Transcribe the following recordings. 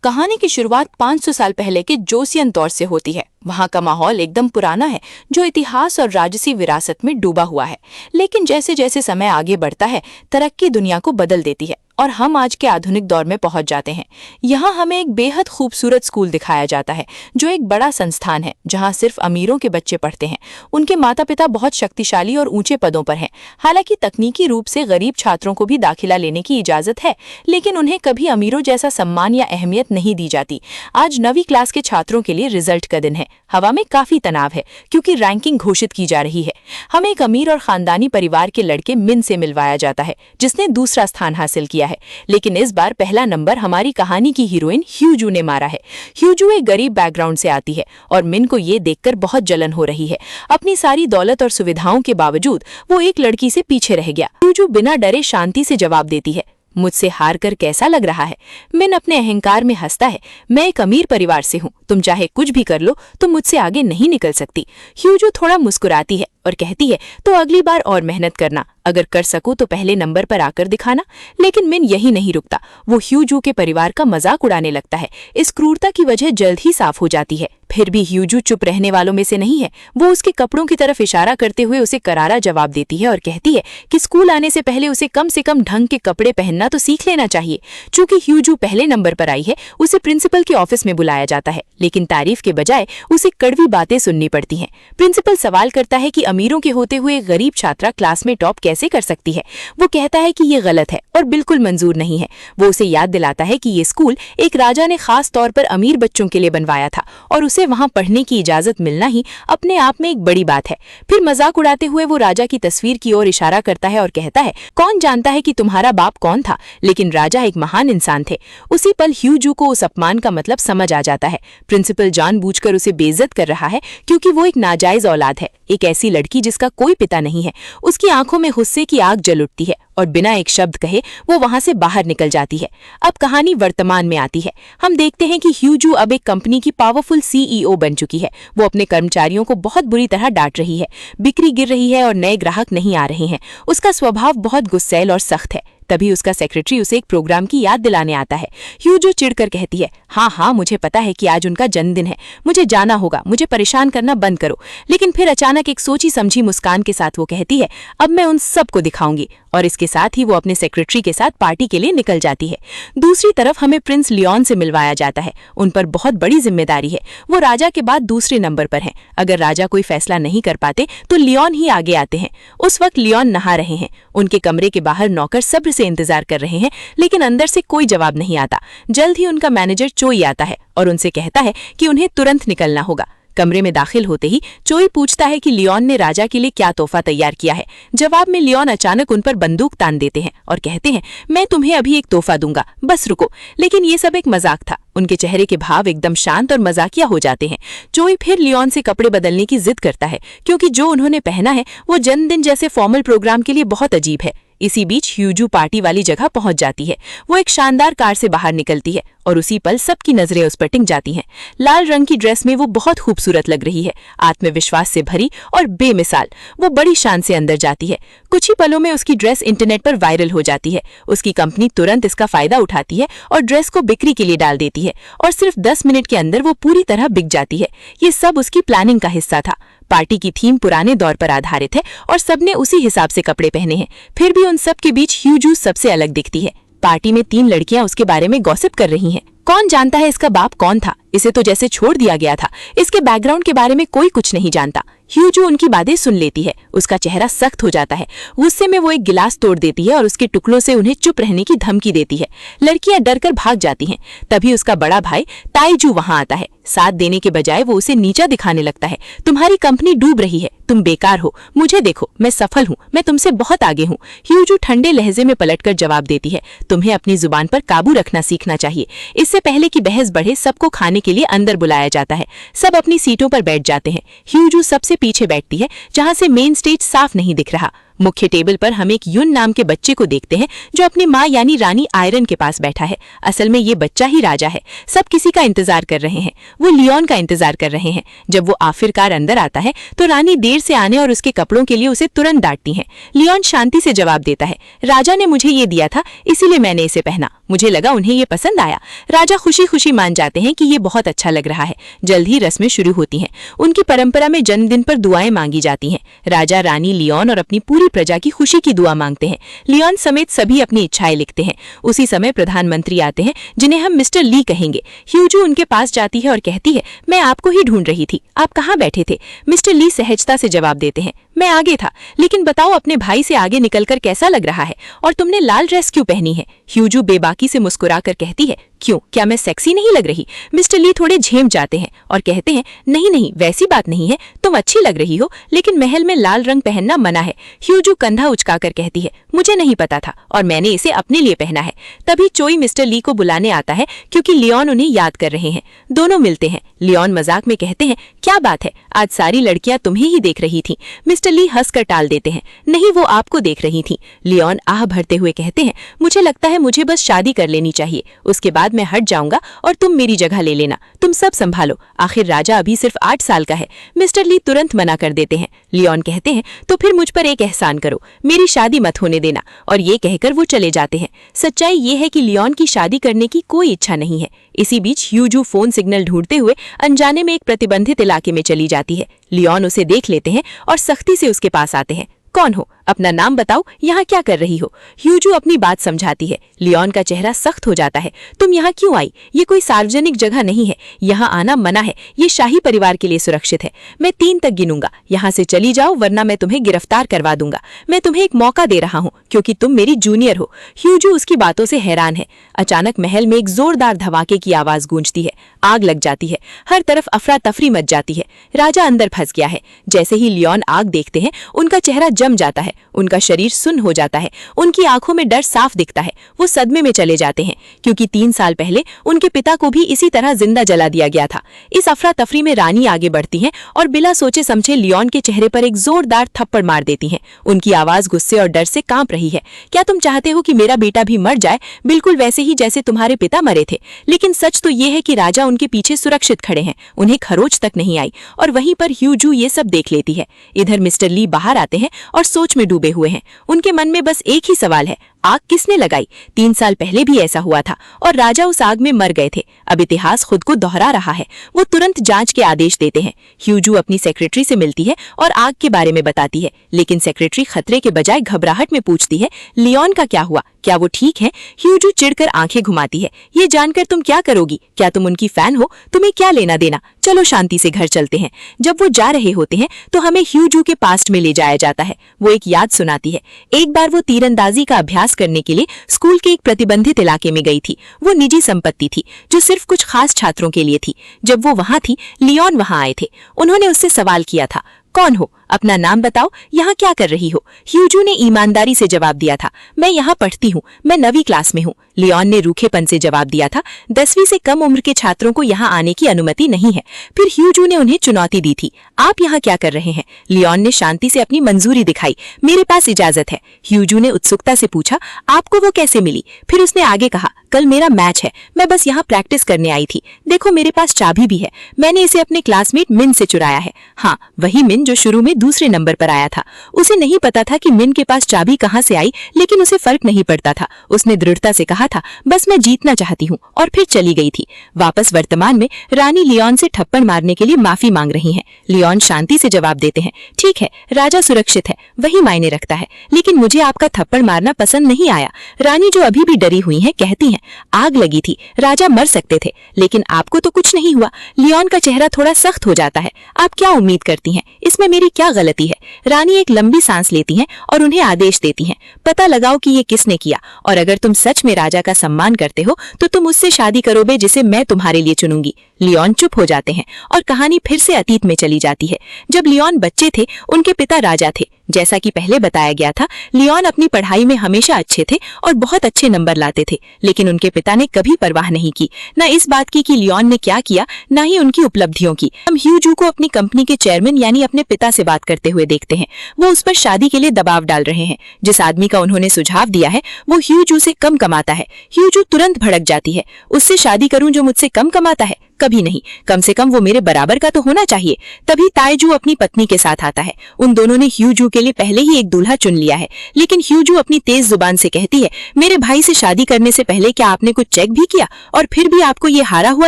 कहानी की शुरुआत 500 साल पहले के जोसियन दौर से होती है। वहाँ का माहौल एकदम पुराना है, जो इतिहास और राजसी विरासत में डूबा हुआ है। लेकिन जैसे जैसे समय आगे बढ़ता है, तरक्की दुनिया को बदल देती है और हम आज के आधुनिक दौर में पहुंच जाते हैं। यहाँ हमें एक बेहद खूबसूरत स्कूल दिखाया जाता है, जो एक बड़ा संस्थान है जहाँ सिर्फ अमीरों के बच्चे पढ़ते हैं। उनके माता पिता बहुत शक्तिशाली और ऊंचे पदों पर हैं। हालांकि तकनीकी रूप से गरीब छात्रों को भी दाखिला लेने की इजाजत है, लेकिन उन्हें कभी अमीरों जैसा सम्मान या अहमियत नहीं दी जाती। आज 9वीं क्लास के छात्रों के लिए रिजल्ट का दिन है। हवा में काफी तनाव है, क्योंकि रैंकिंग घोषित की जा रही है। हमें एक अमीर और खानदानी परिवार के लड़के मिन से मिलवाया जाता है, जिसने दूसरा स्थान हासिल किया है। लेकिन इस बार पहला नंबर हमारी कहानी की हीरोइन ह्यूजू ने मारा है। ह्यूजू एक गरीब बैकग्राउंड से आती है और मिन को ये देखकर बहुत जलन हो रही है। अपनी सारी दौलत और सुविधाओं के बावजूद वो एक लड़की से पीछे रह गया। ह्यूजू बिना डरे शांति से जवाब देती है, मुझसे हार कर कैसा लग रहा है? मिन अपने अहंकार में हंसता है, मैं एक अमीर परिवार से हूँ, तुम चाहे कुछ भी कर लो, तुम मुझसे आगे नहीं निकल सकती। ह्यूजू थोड़ा मुस्कुराती है और कहती है, तो अगली बार और मेहनत करना, अगर कर सकूं तो पहले नंबर पर आकर दिखाना। लेकिन मिन यही नहीं रुकता, वो ह्यूजू के परिवार का मजाक उड़ाने लगता है। इस क्रूरता की वजह जल्द ही साफ हो जाती है। फिर भी ह्यूजू चुप रहने वालों में से नहीं है। वो उसके कपड़ों की तरफ इशारा करते हुए उसे करारा जवाब देती है और कहती है कि स्कूल आने से पहले उसे कम से कम ढंग के कपड़े पहनना तो सीख लेना चाहिए। चूंकि ह्यूजू पहले नंबर पर आई है, उसे प्रिंसिपल के ऑफिस में बुलाया जाता है, लेकिन तारीफ के बजाय उसे कड़वी बातें सुननी पड़ती हैं। प्रिंसिपल सवाल करता है कि अमीरों के होते हुए एक गरीब छात्रा क्लास में टॉप कैसे कर सकती है। वो कहता है कि ये गलत है और बिल्कुल मंजूर नहीं है। वो उसे याद दिलाता है कि ये स्कूल एक राजा ने खास तौर पर अमीर बच्चों के लिए बनवाया था और उसे वहां पढ़ने की इजाजत मिलना ही अपने आप में एक बड़ी बात है। फिर मजाक उड़ाते हुए वो राजा की तस्वीर की ओर इशारा करता है और कहता है, कौन जानता है कि तुम्हारा बाप कौन था, लेकिन राजा एक महान इंसान थे। उसी पल ह्यूजू को उस अपमान का मतलब समझ आ जाता है। प्रिंसिपल जानबूझकर उसे बेइज्जत कर रहा है, क्योंकि वो एक नाजायज औलाद है, एक ऐसी लड़की जिसका कोई पिता नहीं है। उसकी आंखों में गुस्से की आग जल उठती है और बिना एक शब्द कहे वो वहां से बाहर निकल जाती है। अब कहानी वर्तमान में आती है। हम देखते हैं कि ह्यूजू अब एक कंपनी की पावरफुल सीईओ बन चुकी है। वो अपने कर्मचारियों को बहुत बुरी तरह डांट रही है। बिक्री गिर रही है और नए ग्राहक नहीं आ रहे हैं। उसका स्वभाव बहुत गुस्सैल और सख्त है। तभी उसका सेक्रेटरी उसे एक प्रोग्राम की याद दिलाने आता है। ह्यूजू चिढ़कर कहती है, हाँ, मुझे पता है कि आज उनका जन्मदिन है, मुझे जाना होगा, मुझे परेशान करना बंद करो। लेकिन फिर अचानक एक सोची समझी मुस्कान के साथ वो कहती है, अब मैं उन सबको दिखाऊंगी। और इसके साथ ही वो अपने सेक्रेटरी के साथ पार्टी के लिए निकल जाती है। दूसरी तरफ हमें प्रिंस लियोन से मिलवाया जाता है। उन पर बहुत बड़ी जिम्मेदारी है। वो राजा के बाद दूसरे नंबर पर हैं। अगर राजा कोई फैसला नहीं कर पाते तो लियोन ही आगे आते हैं। उस वक्त लियोन नहा रहे हैं। उनके कमरे के बाहर नौकर सब्र से इंतजार कर रहे हैं, लेकिन अंदर से कोई जवाब नहीं आता। जल्द ही उनका मैनेजर चोई आता है और उनसे कहता है कि उन्हें तुरंत निकलना होगा। कमरे में दाखिल होते ही चोई पूछता है कि लियोन ने राजा के लिए क्या तोहफा तैयार किया है। जवाब में लियोन अचानक उन पर बंदूक तान देते हैं और कहते हैं, मैं तुम्हें अभी एक तोहफा दूंगा, बस रुको। लेकिन ये सब एक मजाक था। उनके चेहरे के भाव एकदम शांत और मजाकिया हो जाते हैं। चोई फिर लियोन से कपड़े बदलने की जिद करता है, क्योंकि जो उन्होंने पहना है वो जन्मदिन जैसे फॉर्मल प्रोग्राम के लिए बहुत अजीब है। इसी बीच ह्यूजू पार्टी वाली जगह पहुंच जाती है। वो एक शानदार कार से बाहर निकलती है और उसी पल सबकी नजरें उस पर टिक जाती हैं। लाल रंग की ड्रेस में वो बहुत खूबसूरत लग रही है, आत्मविश्वास से भरी और बेमिसाल। वो बड़ी शान से अंदर जाती है। कुछ ही पलों में उसकी ड्रेस इंटरनेट पर वायरल हो जाती है। उसकी कंपनी तुरंत इसका फायदा उठाती है और ड्रेस को बिक्री के लिए डाल देती है और सिर्फ 10 मिनट के अंदर वो पूरी तरह बिक जाती है। ये सब उसकी प्लानिंग का हिस्सा था। पार्टी की थीम पुराने दौर पर आधारित है और सबने उसी हिसाब से कपड़े पहने हैं। फिर भी उन सब के बीच ह्यूजू सबसे अलग दिखती है। पार्टी में 3 लड़कियां उसके बारे में गॉसिप कर रही हैं। कौन जानता है इसका बाप कौन था? इसे तो जैसे छोड़ दिया गया था। इसके बैकग्राउंड के बारे में कोई कुछ नहीं जानता। ह्यूजू उनकी बातें सुन लेती है। उसका चेहरा सख्त हो जाता है। गुस्से में वो एक गिलास तोड़ देती है और उसके टुकड़ों से उन्हें चुप रहने की धमकी देती है। लड़कियां डरकर भाग जाती हैं। तभी उसका बड़ा भाई ताइजू वहां आता है। साथ देने के बजाय वो उसे नीचा दिखाने लगता है। तुम्हारी कंपनी डूब रही है, तुम बेकार हो, मुझे देखो, मैं सफल हूँ, मैं तुमसे बहुत आगे हूँ। ह्यूजू ठंडे लहजे में पलटकर जवाब देती है, तुम्हें अपनी जुबान पर काबू रखना सीखना चाहिए। इससे पहले कि बहस बढ़े, सबको खाने के लिए अंदर बुलाया जाता है। सब अपनी सीटों पर बैठ जाते हैं। ह्यूजू सबसे पीछे बैठती है, जहां से मेन स्टेज साफ नहीं दिख रहा। मुख्य टेबल पर हम एक युन नाम के बच्चे को देखते हैं जो अपनी माँ यानी रानी आयरन के पास बैठा है। असल में ये बच्चा ही राजा है। सब किसी का इंतजार कर रहे हैं। वो लियोन का इंतजार कर रहे हैं। जब वो आखिरकार अंदर आता है तो रानी देर से आने और उसके कपड़ों के लिए उसे तुरंत डांटती है। लियोन शांति से जवाब देता है, राजा ने मुझे ये दिया था, इसीलिए मैंने इसे पहना। मुझे लगा उन्हें ये पसंद आया। राजा खुशी खुशी मान जाते हैं कि ये बहुत अच्छा लग रहा है। जल्द ही रस्में शुरू होती हैं। उनकी परंपरा में जन्मदिन पर दुआएं मांगी जाती हैं। राजा, रानी, लियोन और अपनी पूरी प्रजा की खुशी की दुआ मांगते हैं। लियोन समेत सभी अपनी इच्छाएं लिखते हैं। उसी समय प्रधानमंत्री आते हैं, जिन्हें हम मिस्टर ली कहेंगे। ह्यूजू उनके पास जाती है और कहती है, मैं आपको ही ढूंढ रही थी, आप कहाँ बैठे थे? मिस्टर ली सहजता से जवाब देते हैं, मैं आगे था, लेकिन बताओ अपने भाई से आगे निकलकर कैसा लग रहा है, और तुमने लाल ड्रेस क्यों पहनी है? ह्यूजू बेबाकी से मुस्कुराकर कहती है, क्यों, क्या मैं सेक्सी नहीं लग रही? मिस्टर ली थोड़े झेम जाते हैं और कहते हैं, नहीं नहीं, वैसी बात नहीं है, तुम अच्छी लग रही हो, लेकिन महल में लाल रंग पहनना मना है। ह्यूजू कंधा उचकाकर कहती है, मुझे नहीं पता था और मैंने इसे अपने लिए पहना है। तभी चोई मिस्टर ली को बुलाने आता है क्योंकि लियोन उन्हें याद कर रहे हैं। दोनों मिलते हैं। लियोन मजाक में कहते हैं, क्या बात है, आज सारी लड़कियां तुम्हें ही देख रही थी। मिस्टर ली हंसकर टाल देते हैं, नहीं, वो आपको देख रही थी। लियोन आह भरते हुए कहते हैं, मुझे लगता है मुझे बस शादी कर लेनी चाहिए, उसके बाद मैं हट जाऊंगा और तुम मेरी जगह ले लेना, तुम सब संभालो, आखिर राजा अभी सिर्फ 8 साल का है। मिस्टर ली तुरंत मना कर देते हैं। लियोन कहते हैं, तो फिर मुझ पर एक एहसान करो, मेरी शादी मत होने देना, और ये कहकर वो चले जाते हैं। सच्चाई ये है कि लियोन की शादी करने की कोई इच्छा नहीं है। इसी बीच ह्यूजू फोन सिग्नल ढूंढते हुए अनजाने में एक प्रतिबंधित इलाके में चली जाती है। लियोन उसे देख लेते हैं और सख्ती से उसके पास आते हैं। कौन हो, अपना नाम बताओ, यहाँ क्या कर रही हो? ह्यूजू अपनी बात समझाती है। लियोन का चेहरा सख्त हो जाता है, तुम यहाँ क्यों आई? ये कोई सार्वजनिक जगह नहीं है, यहाँ आना मना है, ये शाही परिवार के लिए सुरक्षित है। मैं 3 तक गिनूंगा, यहाँ से चली जाओ वरना मैं तुम्हें गिरफ्तार करवा दूंगा। मैं तुम्हें एक मौका दे रहा हूँ क्योंकि तुम मेरी जूनियर हो। ह्यूजू उसकी बातों से हैरान है। अचानक महल में एक जोरदार धमाके की आवाज गूंजती है। आग लग जाती है, हर तरफ अफरा तफरी मच जाती है। राजा अंदर फंस गया है। जैसे ही लियोन आग देखते हैं, उनका चेहरा जम जाता है, उनका शरीर सुन्न हो जाता है, उनकी आंखों में डर साफ दिखता है। वो सदमे में चले जाते हैं क्योंकि 3 साल पहले उनके पिता को भी इसी तरह जिंदा जला दिया गया था। इस अफरा तफरी में रानी आगे बढ़ती हैं और बिना सोचे समझे लियोन के चेहरे पर एक जोरदार थप्पड़ मार देती हैं। उनकी आवाज गुस्से और डर से कांप रही है। क्या तुम चाहते हो कि मेरा बेटा भी मर जाए, बिल्कुल वैसे ही जैसे तुम्हारे पिता मरे थे? लेकिन सच तो ये है कि राजा उनके पीछे सुरक्षित खड़े हैं, उन्हें खरोच तक नहीं आई। और वहीं पर ह्यूजू ये सब देख लेती है। इधर मिस्टर ली बाहर आते हैं और सोच में डूबे हुए हैं। उनके मन में बस एक ही सवाल है, आग किसने लगाई? 3 साल पहले भी ऐसा हुआ था और राजा उस आग में मर गए थे। अब इतिहास खुद को दोहरा रहा है। वो तुरंत जांच के आदेश देते हैं। ह्यूजू अपनी सेक्रेटरी से मिलती है और आग के बारे में बताती है, लेकिन सेक्रेटरी खतरे के बजाय घबराहट में पूछती है, लियोन का क्या हुआ, क्या वो ठीक है? ह्यूजू चिढ़कर आंखें घुमाती है, ये जानकर तुम क्या करोगी? क्या तुम उनकी फैन हो? तुम्हें क्या लेना देना? चलो शांति से घर चलते हैं। जब वो जा रहे होते हैं तो हमें ह्यूजू के पास्ट में ले जाया जाता है। वो एक याद सुनाती है। एक बार वो तीरंदाजी का अभ्यास करने के लिए स्कूल के एक प्रतिबंधित इलाके में गई थी। वो निजी संपत्ति थी जो सिर्फ कुछ खास छात्रों के लिए थी। जब वो वहां थी, लियोन वहां आए थे। उन्होंने उससे सवाल किया था, कौन हो, अपना नाम बताओ, यहाँ क्या कर रही हो? ह्यूजू ने ईमानदारी से जवाब दिया था, मैं यहाँ पढ़ती हूँ, मैं 9वीं क्लास में हूँ। लियोन ने रूखेपन से जवाब दिया था, 10वीं से कम उम्र के छात्रों को यहाँ आने की अनुमति नहीं है। फिर ह्यूजू ने उन्हें चुनौती दी थी, आप यहाँ क्या कर रहे हैं? लियोन ने शांति से अपनी मंजूरी दिखाई, मेरे पास इजाजत है। ह्यूजू ने उत्सुकता से पूछा, आपको वो कैसे मिली? फिर उसने आगे कहा, कल मेरा मैच है, मैं बस यहाँ प्रैक्टिस करने आई थी। देखो मेरे पास चाबी भी है, मैंने इसे अपने क्लासमेट मिन से चुराया है। हाँ, वही मिन जो शुरू में दूसरे नंबर पर आया था। उसे नहीं पता था कि मिन के पास चाबी कहाँ से आई, लेकिन उसे फर्क नहीं पड़ता था। उसने दृढ़ता से कहा था, बस मैं जीतना चाहती हूँ, और फिर चली गई थी। वापस वर्तमान में रानी लियोन से थप्पड़ मारने के लिए माफी मांग रही हैं। लियोन शांति से जवाब देते हैं, ठीक है, राजा सुरक्षित है, वही मायने रखता है, लेकिन मुझे आपका थप्पड़ मारना पसंद नहीं आया। रानी जो अभी भी डरी हुई हैं कहती हैं, आग लगी थी, राजा मर सकते थे, लेकिन आपको तो कुछ नहीं हुआ। लियोन का चेहरा थोड़ा सख्त हो जाता है, आप क्या उम्मीद करती हैं, इसमें मेरी क्या गलती है? रानी एक लंबी सांस लेती हैं और उन्हें आदेश देती हैं, पता लगाओ कि ये किसने किया, और अगर तुम सच में राजा का सम्मान करते हो तो तुम उससे शादी करोगे जिसे मैं तुम्हारे लिए चुनूंगी। लियोन चुप हो जाते हैं और कहानी फिर से अतीत में चली जाती है। जब लियोन बच्चे थे, उनके पिता राजा थे। जैसा कि पहले बताया गया था, लियोन अपनी पढ़ाई में हमेशा अच्छे थे और बहुत अच्छे नंबर लाते थे, लेकिन उनके पिता ने कभी परवाह नहीं की, न इस बात की कि लियोन ने क्या किया, न ही उनकी उपलब्धियों की। हम ह्यू जू को अपनी कंपनी के चेयरमैन यानी अपने पिता से बात करते हुए देखते हैं। वो उस पर शादी के लिए दबाव डाल रहे हैं। जिस आदमी का उन्होंने सुझाव दिया है वो ह्यू जू से कम कमाता है। ह्यू जू तुरंत भड़क जाती है। उससे शादी करूं जो मुझसे कम कमाता है? कभी नहीं, कम से कम वो मेरे बराबर का तो होना चाहिए। तभी ताएजू अपनी पत्नी के साथ आता है। उन दोनों ने ह्यू जू के लिए पहले ही एक दूल्हा चुन लिया है, लेकिन ह्यू जू अपनी तेज जुबान से कहती है, मेरे भाई से शादी करने से पहले क्या आपने कुछ चेक भी किया? और फिर भी आपको ये हारा हुआ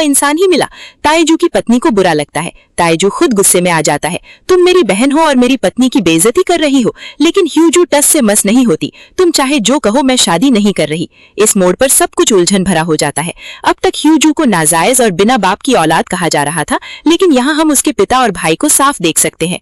इंसान ही मिला। ताएजू की पत्नी को बुरा लगता है। ताएजू खुद गुस्से में आ जाता है। तुम मेरी बहन हो और मेरी पत्नी की बेइज्जती कर रही हो। लेकिन ह्यू जू टस से मस नहीं होती। तुम चाहे जो कहो, मैं शादी नहीं कर रही। इस मोड़ पर सब कुछ उलझन भरा हो जाता है। अब तक ह्यू जू को नाजायज और बिना बाप की औलाद कहा जा रहा था, लेकिन यहाँ हम उसके पिता और भाई को साफ देख सकते हैं।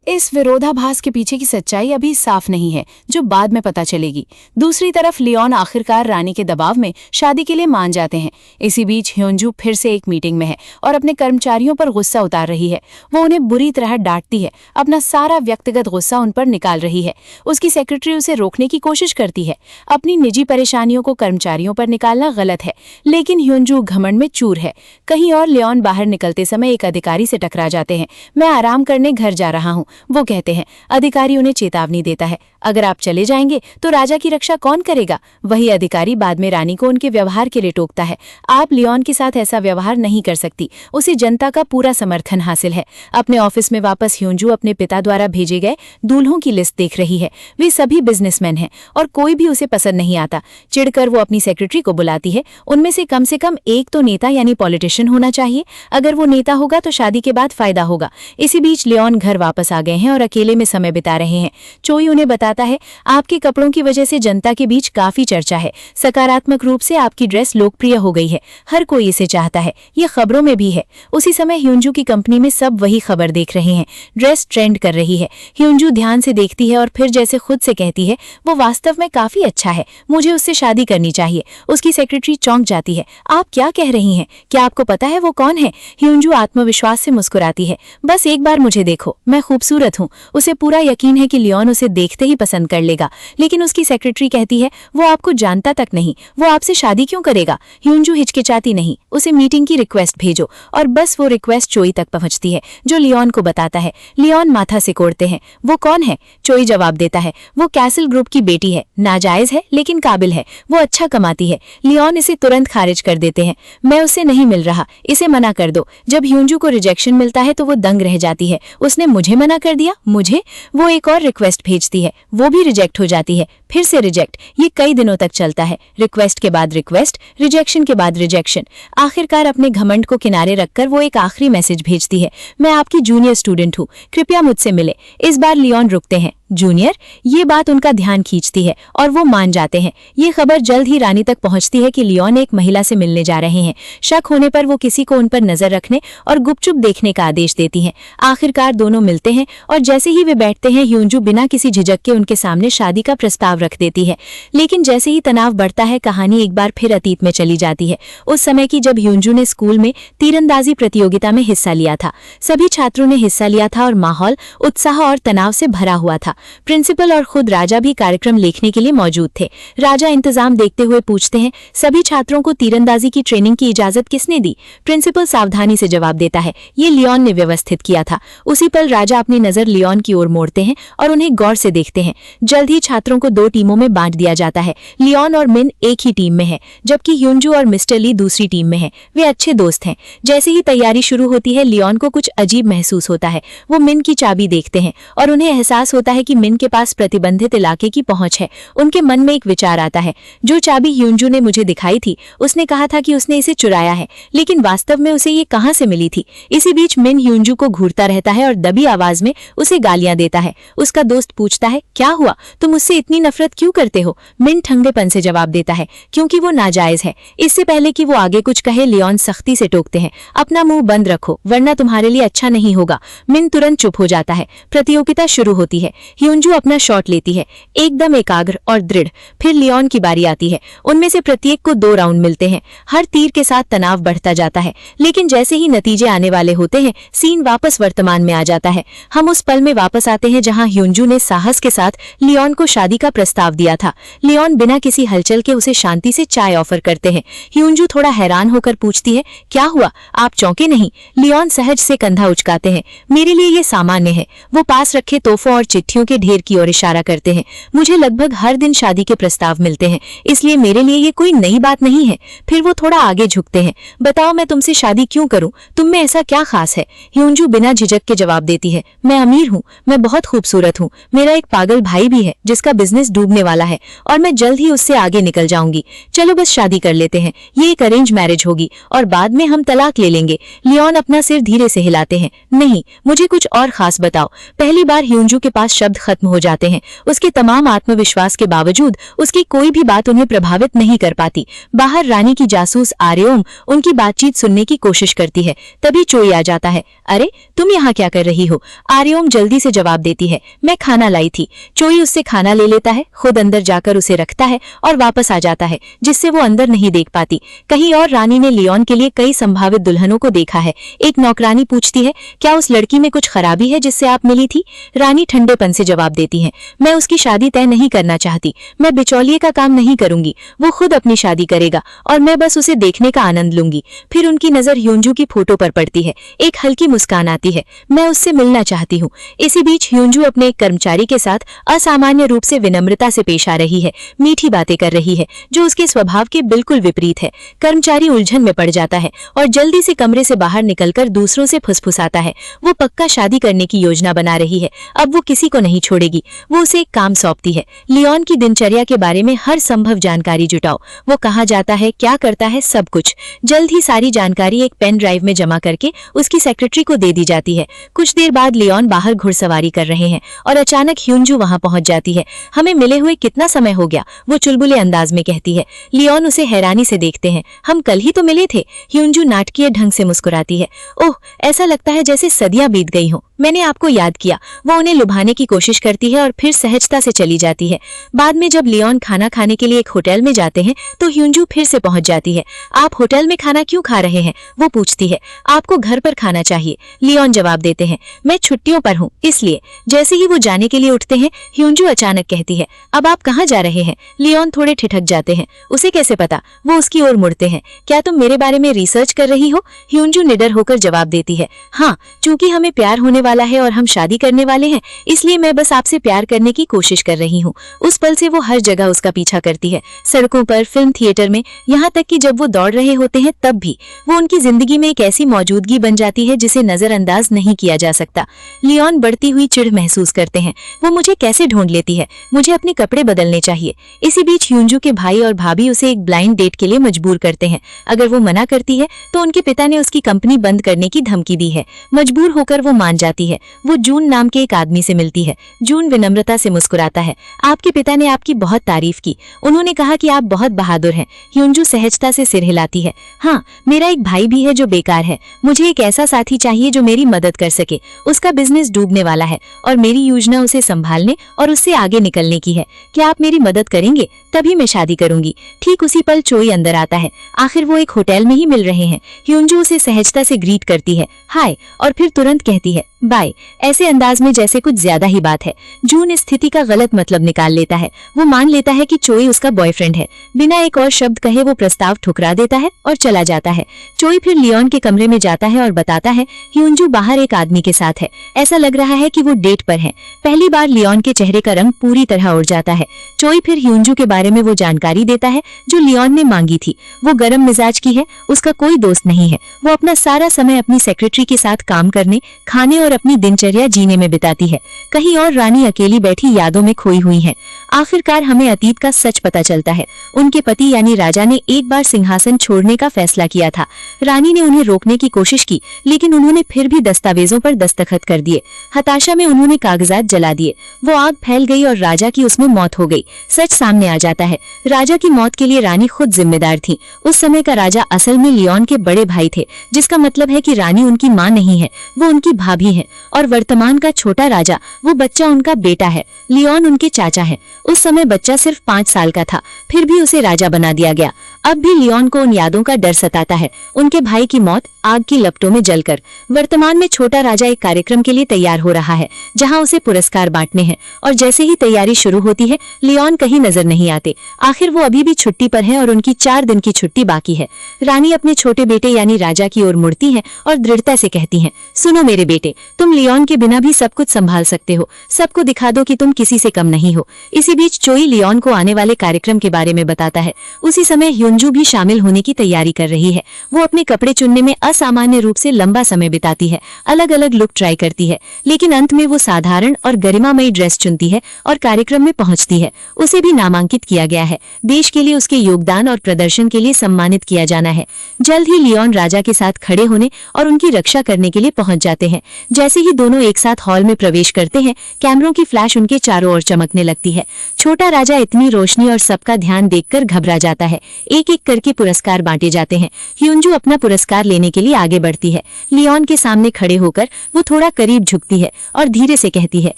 इस विरोधाभास के पीछे की सच्चाई अभी साफ नहीं है, जो बाद में पता चलेगी। दूसरी तरफ लियोन आखिरकार रानी के दबाव में शादी के लिए मान जाते हैं। इसी बीच ह्योंजू फिर से एक मीटिंग में है और अपने कर्मचारियों पर गुस्सा उतार रही है। वो उन्हें बुरी तरह डांटती है, अपना सारा व्यक्तिगत गुस्सा उन पर निकाल रही है। उसकी सेक्रेटरी उसे रोकने की कोशिश करती है। अपनी निजी परेशानियों को कर्मचारियों पर निकालना गलत है, लेकिन ह्योंजू घमंड में चूर है। कहीं और लियोन बाहर निकलते समय एक अधिकारी से टकरा जाते हैं। मैं आराम करने घर जा रहा हूँ, वो कहते हैं। अधिकारी उन्हें चेतावनी देता है, अगर आप चले जाएंगे तो राजा की रक्षा कौन करेगा? वही अधिकारी बाद में रानी को उनके व्यवहार के लिए टोकता है। आप लियोन के साथ ऐसा व्यवहार नहीं कर सकती, उसे जनता का पूरा समर्थन हासिल है। अपने ऑफिस में वापस ह्योंजू अपने पिता द्वारा भेजे गए दूल्हों की लिस्ट देख रही है। वे सभी बिजनेसमैन हैं और कोई भी उसे पसंद नहीं आता। चिढ़कर वो अपनी सेक्रेटरी को बुलाती है। उनमें से कम एक तो नेता यानी पॉलिटिशियन होना चाहिए। अगर वो नेता होगा तो शादी के बाद फायदा होगा। इसी बीच लियोन घर वापस आ गए हैं और अकेले में समय बिता रहे हैं। चोई उन्हें बताता है, आपके कपड़ों की वजह से जनता के बीच काफी चर्चा है। सकारात्मक रूप से आपकी ड्रेस लोकप्रिय हो गई है, हर कोई इसे चाहता है, ये खबरों में भी है। उसी समय ह्योंजू की कंपनी में सब वही खबर देख रहे हैं। ड्रेस ट्रेंड कर रही है। ह्योंजू ध्यान से देखती है और फिर जैसे खुद से कहती है, वो वास्तव में काफी अच्छा है, मुझे उससे शादी करनी चाहिए। उसकी सेक्रेटरी चौंक जाती है। आप क्या कह रही हैं? क्या आपको पता है वो कौन है? ह्योंजू आत्मविश्वास से मुस्कुराती है। बस एक बार मुझे देखो, मैं खूबसूरत हूँ। उसे पूरा यकीन है कि लियोन उसे देखते ही पसंद कर लेगा, लेकिन उसकी सेक्रेटरी कहती है, वो आपको जानता तक नहीं, वो आपसे शादी क्यों करेगा? ह्योंजू हिचकिचाती नहीं, उसे मीटिंग की रिक्वेस्ट भेजो। और बस वो रिक्वेस्ट चोई तक पहुंचती है, जो लियोन को बताता है। लियोन माथा सिकोड़ते हैं। वो कौन है? चोई जवाब देता है, वो कैसल ग्रुप की बेटी है, नाजायज है लेकिन काबिल है, वो अच्छा कमाती है। लियोन इसे तुरंत खारिज कर देते हैं। मैं उससे नहीं मिल रहा, इसे मना कर दो। जब ह्योंजू को रिजेक्शन मिलता है तो वो दंग रह जाती है। उसने मुझे मना कर दिया? मुझे? वो एक और रिक्वेस्ट भेजती है, वो भी रिजेक्ट हो जाती है। फिर से रिजेक्ट। ये कई दिनों तक चलता है। रिक्वेस्ट के बाद रिक्वेस्ट, रिजेक्शन के बाद रिजेक्शन। आखिरकार अपने घमंड को किनारे रखकर वो एक आखिरी मैसेज भेजती है, मैं आपकी जूनियर स्टूडेंट हूँ, कृपया मुझसे मिले। इस बार लियोन रुकते हैं। जूनियर? ये बात उनका ध्यान खींचती है और वो मान जाते हैं। ये खबर जल्द ही रानी तक पहुंचती है कि लियोन एक महिला से मिलने जा रहे हैं। शक होने पर वो किसी को उन पर नजर रखने और गुपचुप देखने का आदेश देती हैं। आखिरकार दोनों मिलते हैं और जैसे ही वे बैठते हैं, ह्योंजू बिना किसी झिझक के उनके सामने शादी का प्रस्ताव रख देती है। लेकिन जैसे ही तनाव बढ़ता है, कहानी एक बार फिर अतीत में चली जाती है। उस समय की जब ह्योंजू ने स्कूल में तीरंदाजी प्रतियोगिता में हिस्सा लिया था। सभी छात्रों ने हिस्सा लिया था और माहौल उत्साह और तनाव से भरा हुआ था। प्रिंसिपल और खुद राजा भी कार्यक्रम देखने के लिए मौजूद थे। राजा इंतजाम देखते हुए पूछते हैं, सभी छात्रों को तीरंदाजी की ट्रेनिंग की इजाजत किसने दी? प्रिंसिपल सावधानी से जवाब देता है, ये लियोन ने व्यवस्थित किया था। उसी पल राजा अपनी नजर लियोन की ओर मोड़ते हैं और उन्हें गौर से देखते हैं। जल्द ही छात्रों को 2 टीमों में बांट दिया जाता है। लियोन और मिन एक ही टीम में है, जबकि ह्योंजू और मिस्टर ली दूसरी टीम में है। वे अच्छे दोस्त हैं। जैसे ही तैयारी शुरू होती है, लियोन को कुछ अजीब महसूस होता है। वो मिन की चाबी देखते हैं और उन्हें एहसास होता है कि मिन के पास प्रतिबंधित इलाके की पहुंच है। उनके मन में एक विचार आता है, जो चाबी ह्योंजू ने मुझे दिखाई थी, उसने कहा था कि उसने इसे चुराया है, लेकिन वास्तव में उसे ये कहां से मिली थी? इसी बीच मिन ह्योंजू को घूरता रहता है और दबी आवाज में उसे गालियां देता है। उसका दोस्त पूछता है, क्या हुआ, तुम मुझसे इतनी नफरत क्यों करते हो? मिन ठंडेपन से जवाब देता है, क्योंकि वो नाजायज है। इससे पहले कि वो आगे कुछ कहे, लियोन सख्ती से टोकते हैं, अपना मुंह बंद रखो वरना तुम्हारे लिए अच्छा नहीं होगा। मिन तुरंत चुप हो जाता है। प्रतियोगिता शुरू होती है। ह्योंजू अपना शॉट लेती है, एकदम एकाग्र और दृढ़। फिर लियोन की बारी आती है। उनमें से प्रत्येक को 2 राउंड मिलते हैं। हर तीर के साथ तनाव बढ़ता जाता है, लेकिन जैसे ही नतीजे आने वाले होते हैं, सीन वापस वर्तमान में आ जाता है। हम उस पल में वापस आते हैं जहां ह्योंजू ने साहस के साथ लियोन को शादी का प्रस्ताव दिया था। लियोन बिना किसी हलचल के उसे शांति से चाय ऑफर करते हैं। ह्योंजू थोड़ा हैरान होकर पूछती है, क्या हुआ, आप चौंके नहीं? लियोन सहज से कंधा उचकाते हैं। मेरे लिए ये सामान्य है। वो पास रखे तोहफों और चिट्ठियों के ढेर की ओर इशारा करते हैं। मुझे लगभग हर दिन शादी के प्रस्ताव मिलते हैं, इसलिए मेरे लिए ये कोई नई बात नहीं है। फिर वो थोड़ा आगे झुकते हैं। बताओ, मैं तुमसे शादी क्यों करूं? तुम में ऐसा क्या खास है? ह्योंजू बिना झिझक के जवाब देती है, मैं अमीर हूँ, मैं बहुत खूबसूरत हूँ, मेरा एक पागल भाई भी है जिसका बिजनेस डूबने वाला है और मैं जल्द ही उससे आगे निकल जाऊंगी। चलो बस शादी कर लेते हैं। ये एक अरेंज मैरिज होगी और बाद में हम तलाक ले लेंगे। लियोन अपना सिर धीरे से हिलाते हैं। नहीं, मुझे कुछ और खास बताओ। पहली बार ह्योंजू के पास शब्द खत्म हो जाते हैं। उसके तमाम आत्मविश्वास के बावजूद उसकी कोई भी बात उन्हें प्रभावित नहीं कर पाती। बाहर रानी की जासूस आर्योम उनकी बातचीत सुनने की कोशिश करती है। तभी चोई आ जाता है। अरे, तुम यहाँ क्या कर रही हो? आर्योम जल्दी से जवाब देती है, मैं खाना लाई थी। चोई उससे खाना ले लेता है, खुद अंदर जाकर उसे रखता है और वापस आ जाता है, जिससे वो अंदर नहीं देख पाती। कहीं और रानी ने लियोन के लिए कई संभावित दुल्हनों को देखा है। एक नौकरानी पूछती है, क्या उस लड़की में कुछ खराबी है जिससे आप मिली थी? रानी ठंडेपन से जवाब देती है, मैं उसकी शादी तय नहीं करना चाहती। मैं बिचौलिए का काम नहीं करूंगी। वो खुद अपनी शादी करेगा और मैं बस उसे देखने का आनंद लूंगी। फिर उनकी नजर ह्योंजू की फोटो पर पड़ती है। एक हल्की मुस्कान आती है, मैं उससे मिलना चाहती हूँ। इसी बीच ह्योंजू अपने एक कर्मचारी के साथ असामान्य रूप से विनम्रता से पेश आ रही है, मीठी बातें कर रही है, जो उसके स्वभाव के बिल्कुल विपरीत है। कर्मचारी उलझन में पड़ जाता है और जल्दी से कमरे से बाहर निकलकर दूसरों से फुसफुसाता है। वो पक्का शादी करने की योजना बना रही है। अब वो किसी को नहीं छोड़ेगी। वो उसे एक काम सौंपती है, लियोन की दिनचर्या के बारे में हर संभव जानकारी जुटाओ। वो कहाँ जाता है, क्या करता है, सब कुछ। जल्द ही सारी जानकारी एक पेन ड्राइव में जमा करके उसकी सेक्रेटरी को दे दी जाती है। कुछ देर बाद लियोन बाहर घुड़सवारी कर रहे हैं और अचानक ह्योंजू वहां पहुंच जाती है। हमें मिले हुए कितना समय हो गया, वो चुलबुले अंदाज में कहती है। लियोन उसे हैरानी से देखते हैं। हम कल ही तो मिले थे। ह्योंजू नाटकीय ढंग से मुस्कुराती है। ओह, ऐसा लगता है जैसे सदियां बीत गई हों। मैंने आपको याद किया। वो उन्हें लुभाने की कोशिश करती है और फिर सहजता से चली जाती है। बाद में जब लियोन खाना खाने के लिए एक होटल में जाते हैं तो ह्योंजू फिर से पहुंच जाती है। आप होटल में खाना क्यों खा रहे हैं? वो पूछती है। आपको घर पर खाना चाहिए, लियोन जवाब देते हैं। मैं छुट्टियों पर हूँ, इसलिए। जैसे ही वो जाने के लिए उठते हैं, ह्योंजू अचानक कहती है, अब आप कहाँ जा रहे हैं? लियोन थोड़े ठिठक जाते हैं। उसे कैसे पता? वो उसकी ओर मुड़ते हैं। क्या तुम मेरे बारे में रिसर्च कर रही हो? ह्योंजू निडर होकर जवाब देती है, हाँ, चूंकि हमें प्यार होने वाला है और हम शादी करने वाले हैं, इसलिए मैं बस आपसे प्यार करने की कोशिश कर रही हूँ। उस पल से वो हर जगह उसका पीछा करती है, सड़कों पर, फिल्म थिएटर में, यहाँ तक कि जब वो दौड़ रहे होते हैं तब भी। वो उनकी जिंदगी में एक ऐसी मौजूदगी बन जाती है जिसे नजरअंदाज नहीं किया जा सकता। लियोन बढ़ती हुई चिढ़ महसूस करते हैं। वो मुझे कैसे ढूंढ लेती है? मुझे अपने कपड़े बदलने चाहिए। इसी बीच ह्योंजू के भाई और भाभी उसे एक ब्लाइंड डेट के लिए मजबूर करते हैं। अगर वो मना करती है तो उनके पिता ने उसकी कंपनी बंद करने की धमकी दी है। मजबूर होकर वो मान जाती है। वो जून नाम के एक आदमी से मिलती है। जून विनम्रता से मुस्कुराता है। आपके पिता ने आपकी बहुत तारीफ की। उन्होंने कहा कि आप बहुत बहादुर हैं। ह्योंजू सहजता से सिर हिलाती है। हाँ, मेरा एक भाई भी है जो बेकार है। मुझे एक ऐसा साथी चाहिए जो मेरी मदद कर सके। उसका बिजनेस डूबने वाला है और मेरी योजना उसे संभालने और उससे आगे निकलने की है। क्या आप मेरी मदद करेंगे? तभी मैं शादी करूंगी। ठीक उसी पल चोई अंदर आता है। आखिर वो एक होटल में ही मिल रहे हैं। ह्योंजू उसे सहजता से ग्रीट करती है, हाय, और फिर तुरंत कहती है बाय, ऐसे अंदाज में जैसे कुछ ज्यादा ही बात है। जून इस स्थिति का गलत मतलब निकाल लेता है। वो मान लेता है कि चोई उसका बॉयफ्रेंड है। बिना एक और शब्द कहे वो प्रस्ताव ठुकरा देता है और चला जाता है। चोई फिर लियोन के कमरे में जाता है और बताता है ह्योंजू बाहर एक आदमी के साथ है। ऐसा लग रहा है कि वो डेट पर है। पहली बार लियोन के चेहरे का रंग पूरी तरह उड़ जाता है। चोई फिर ह्योंजू के बारे में वो जानकारी देता है जो लियोन ने मांगी थी। वो गर्म मिजाज की है, उसका कोई दोस्त नहीं है। वो अपना सारा समय अपनी सेक्रेटरी के साथ काम करने, खाने और अपनी दिनचर्या जीने में बिताती है। कहीं और रानी अकेली बैठी यादों में खोई हुई है। आखिरकार हमें अतीत का सच पता चलता है। उनके पति यानी राजा ने एक बार सिंहासन छोड़ने का फैसला किया था। रानी ने उन्हें रोकने की कोशिश की, लेकिन उन्होंने फिर भी दस्तावेजों पर दस्तखत कर दिए। हताशा में उन्होंने कागजात जला दिए। वो आग फैल गई और राजा की उसमें मौत हो गई। सच सामने आ जाता है, राजा की मौत के लिए रानी खुद जिम्मेदार थी। उस समय का राजा असल में लियोन के बड़े भाई थे, जिसका मतलब है कि रानी उनकी माँ नहीं है, वो उनकी भाभी है। और वर्तमान का छोटा राजा, वो बच्चा उनका बेटा है। लियोन उनके चाचा है। उस समय बच्चा सिर्फ 5 साल का था, फिर भी उसे राजा बना दिया गया। अब भी लियोन को उन यादों का डर सताता है, उनके भाई की मौत आग की लपटों में जलकर। वर्तमान में छोटा राजा एक कार्यक्रम के लिए तैयार हो रहा है, जहां उसे पुरस्कार बांटने हैं। और जैसे ही तैयारी शुरू होती है, लियोन कहीं नजर नहीं आते। आखिर वो अभी भी छुट्टी पर है और उनकी 4 दिन की छुट्टी बाकी है। रानी अपने छोटे बेटे यानी राजा की ओर मुड़ती है और दृढ़ता से कहती है, सुनो मेरे बेटे, तुम लियोन के बिना भी सब कुछ संभाल सकते हो। सबको दिखा दो कि तुम किसी से कम नहीं हो। इसी बीच चोई लियोन को आने वाले कार्यक्रम के बारे में बताता है। उसी समय ह्योंजू भी शामिल होने की तैयारी कर रही है। वो अपने कपड़े चुनने में असामान्य रूप से लंबा समय बिताती है, अलग अलग लुक ट्राई करती है, लेकिन अंत में वो साधारण और गरिमामयी ड्रेस चुनती है और कार्यक्रम में पहुंचती है। उसे भी नामांकित किया गया है। देश के लिए उसके योगदान और प्रदर्शन के लिए सम्मानित किया जाना है। जल्द ही लियोन राजा के साथ खड़े होने और उनकी रक्षा करने के लिए पहुंच जाते हैं। जैसे ही दोनों एक साथ हॉल में प्रवेश करते हैं, कैमरों की फ्लैश उनके चारों ओर चमकने लगती है। छोटा राजा इतनी रोशनी और सबका ध्यान देखकर घबरा जाता है। एक एक करके पुरस्कार बांटे जाते हैं। ह्योंजू अपना पुरस्कार लेने के लिए आगे बढ़ती है। लियोन के सामने खड़े होकर वो थोड़ा करीब झुकती है और धीरे से कहती है,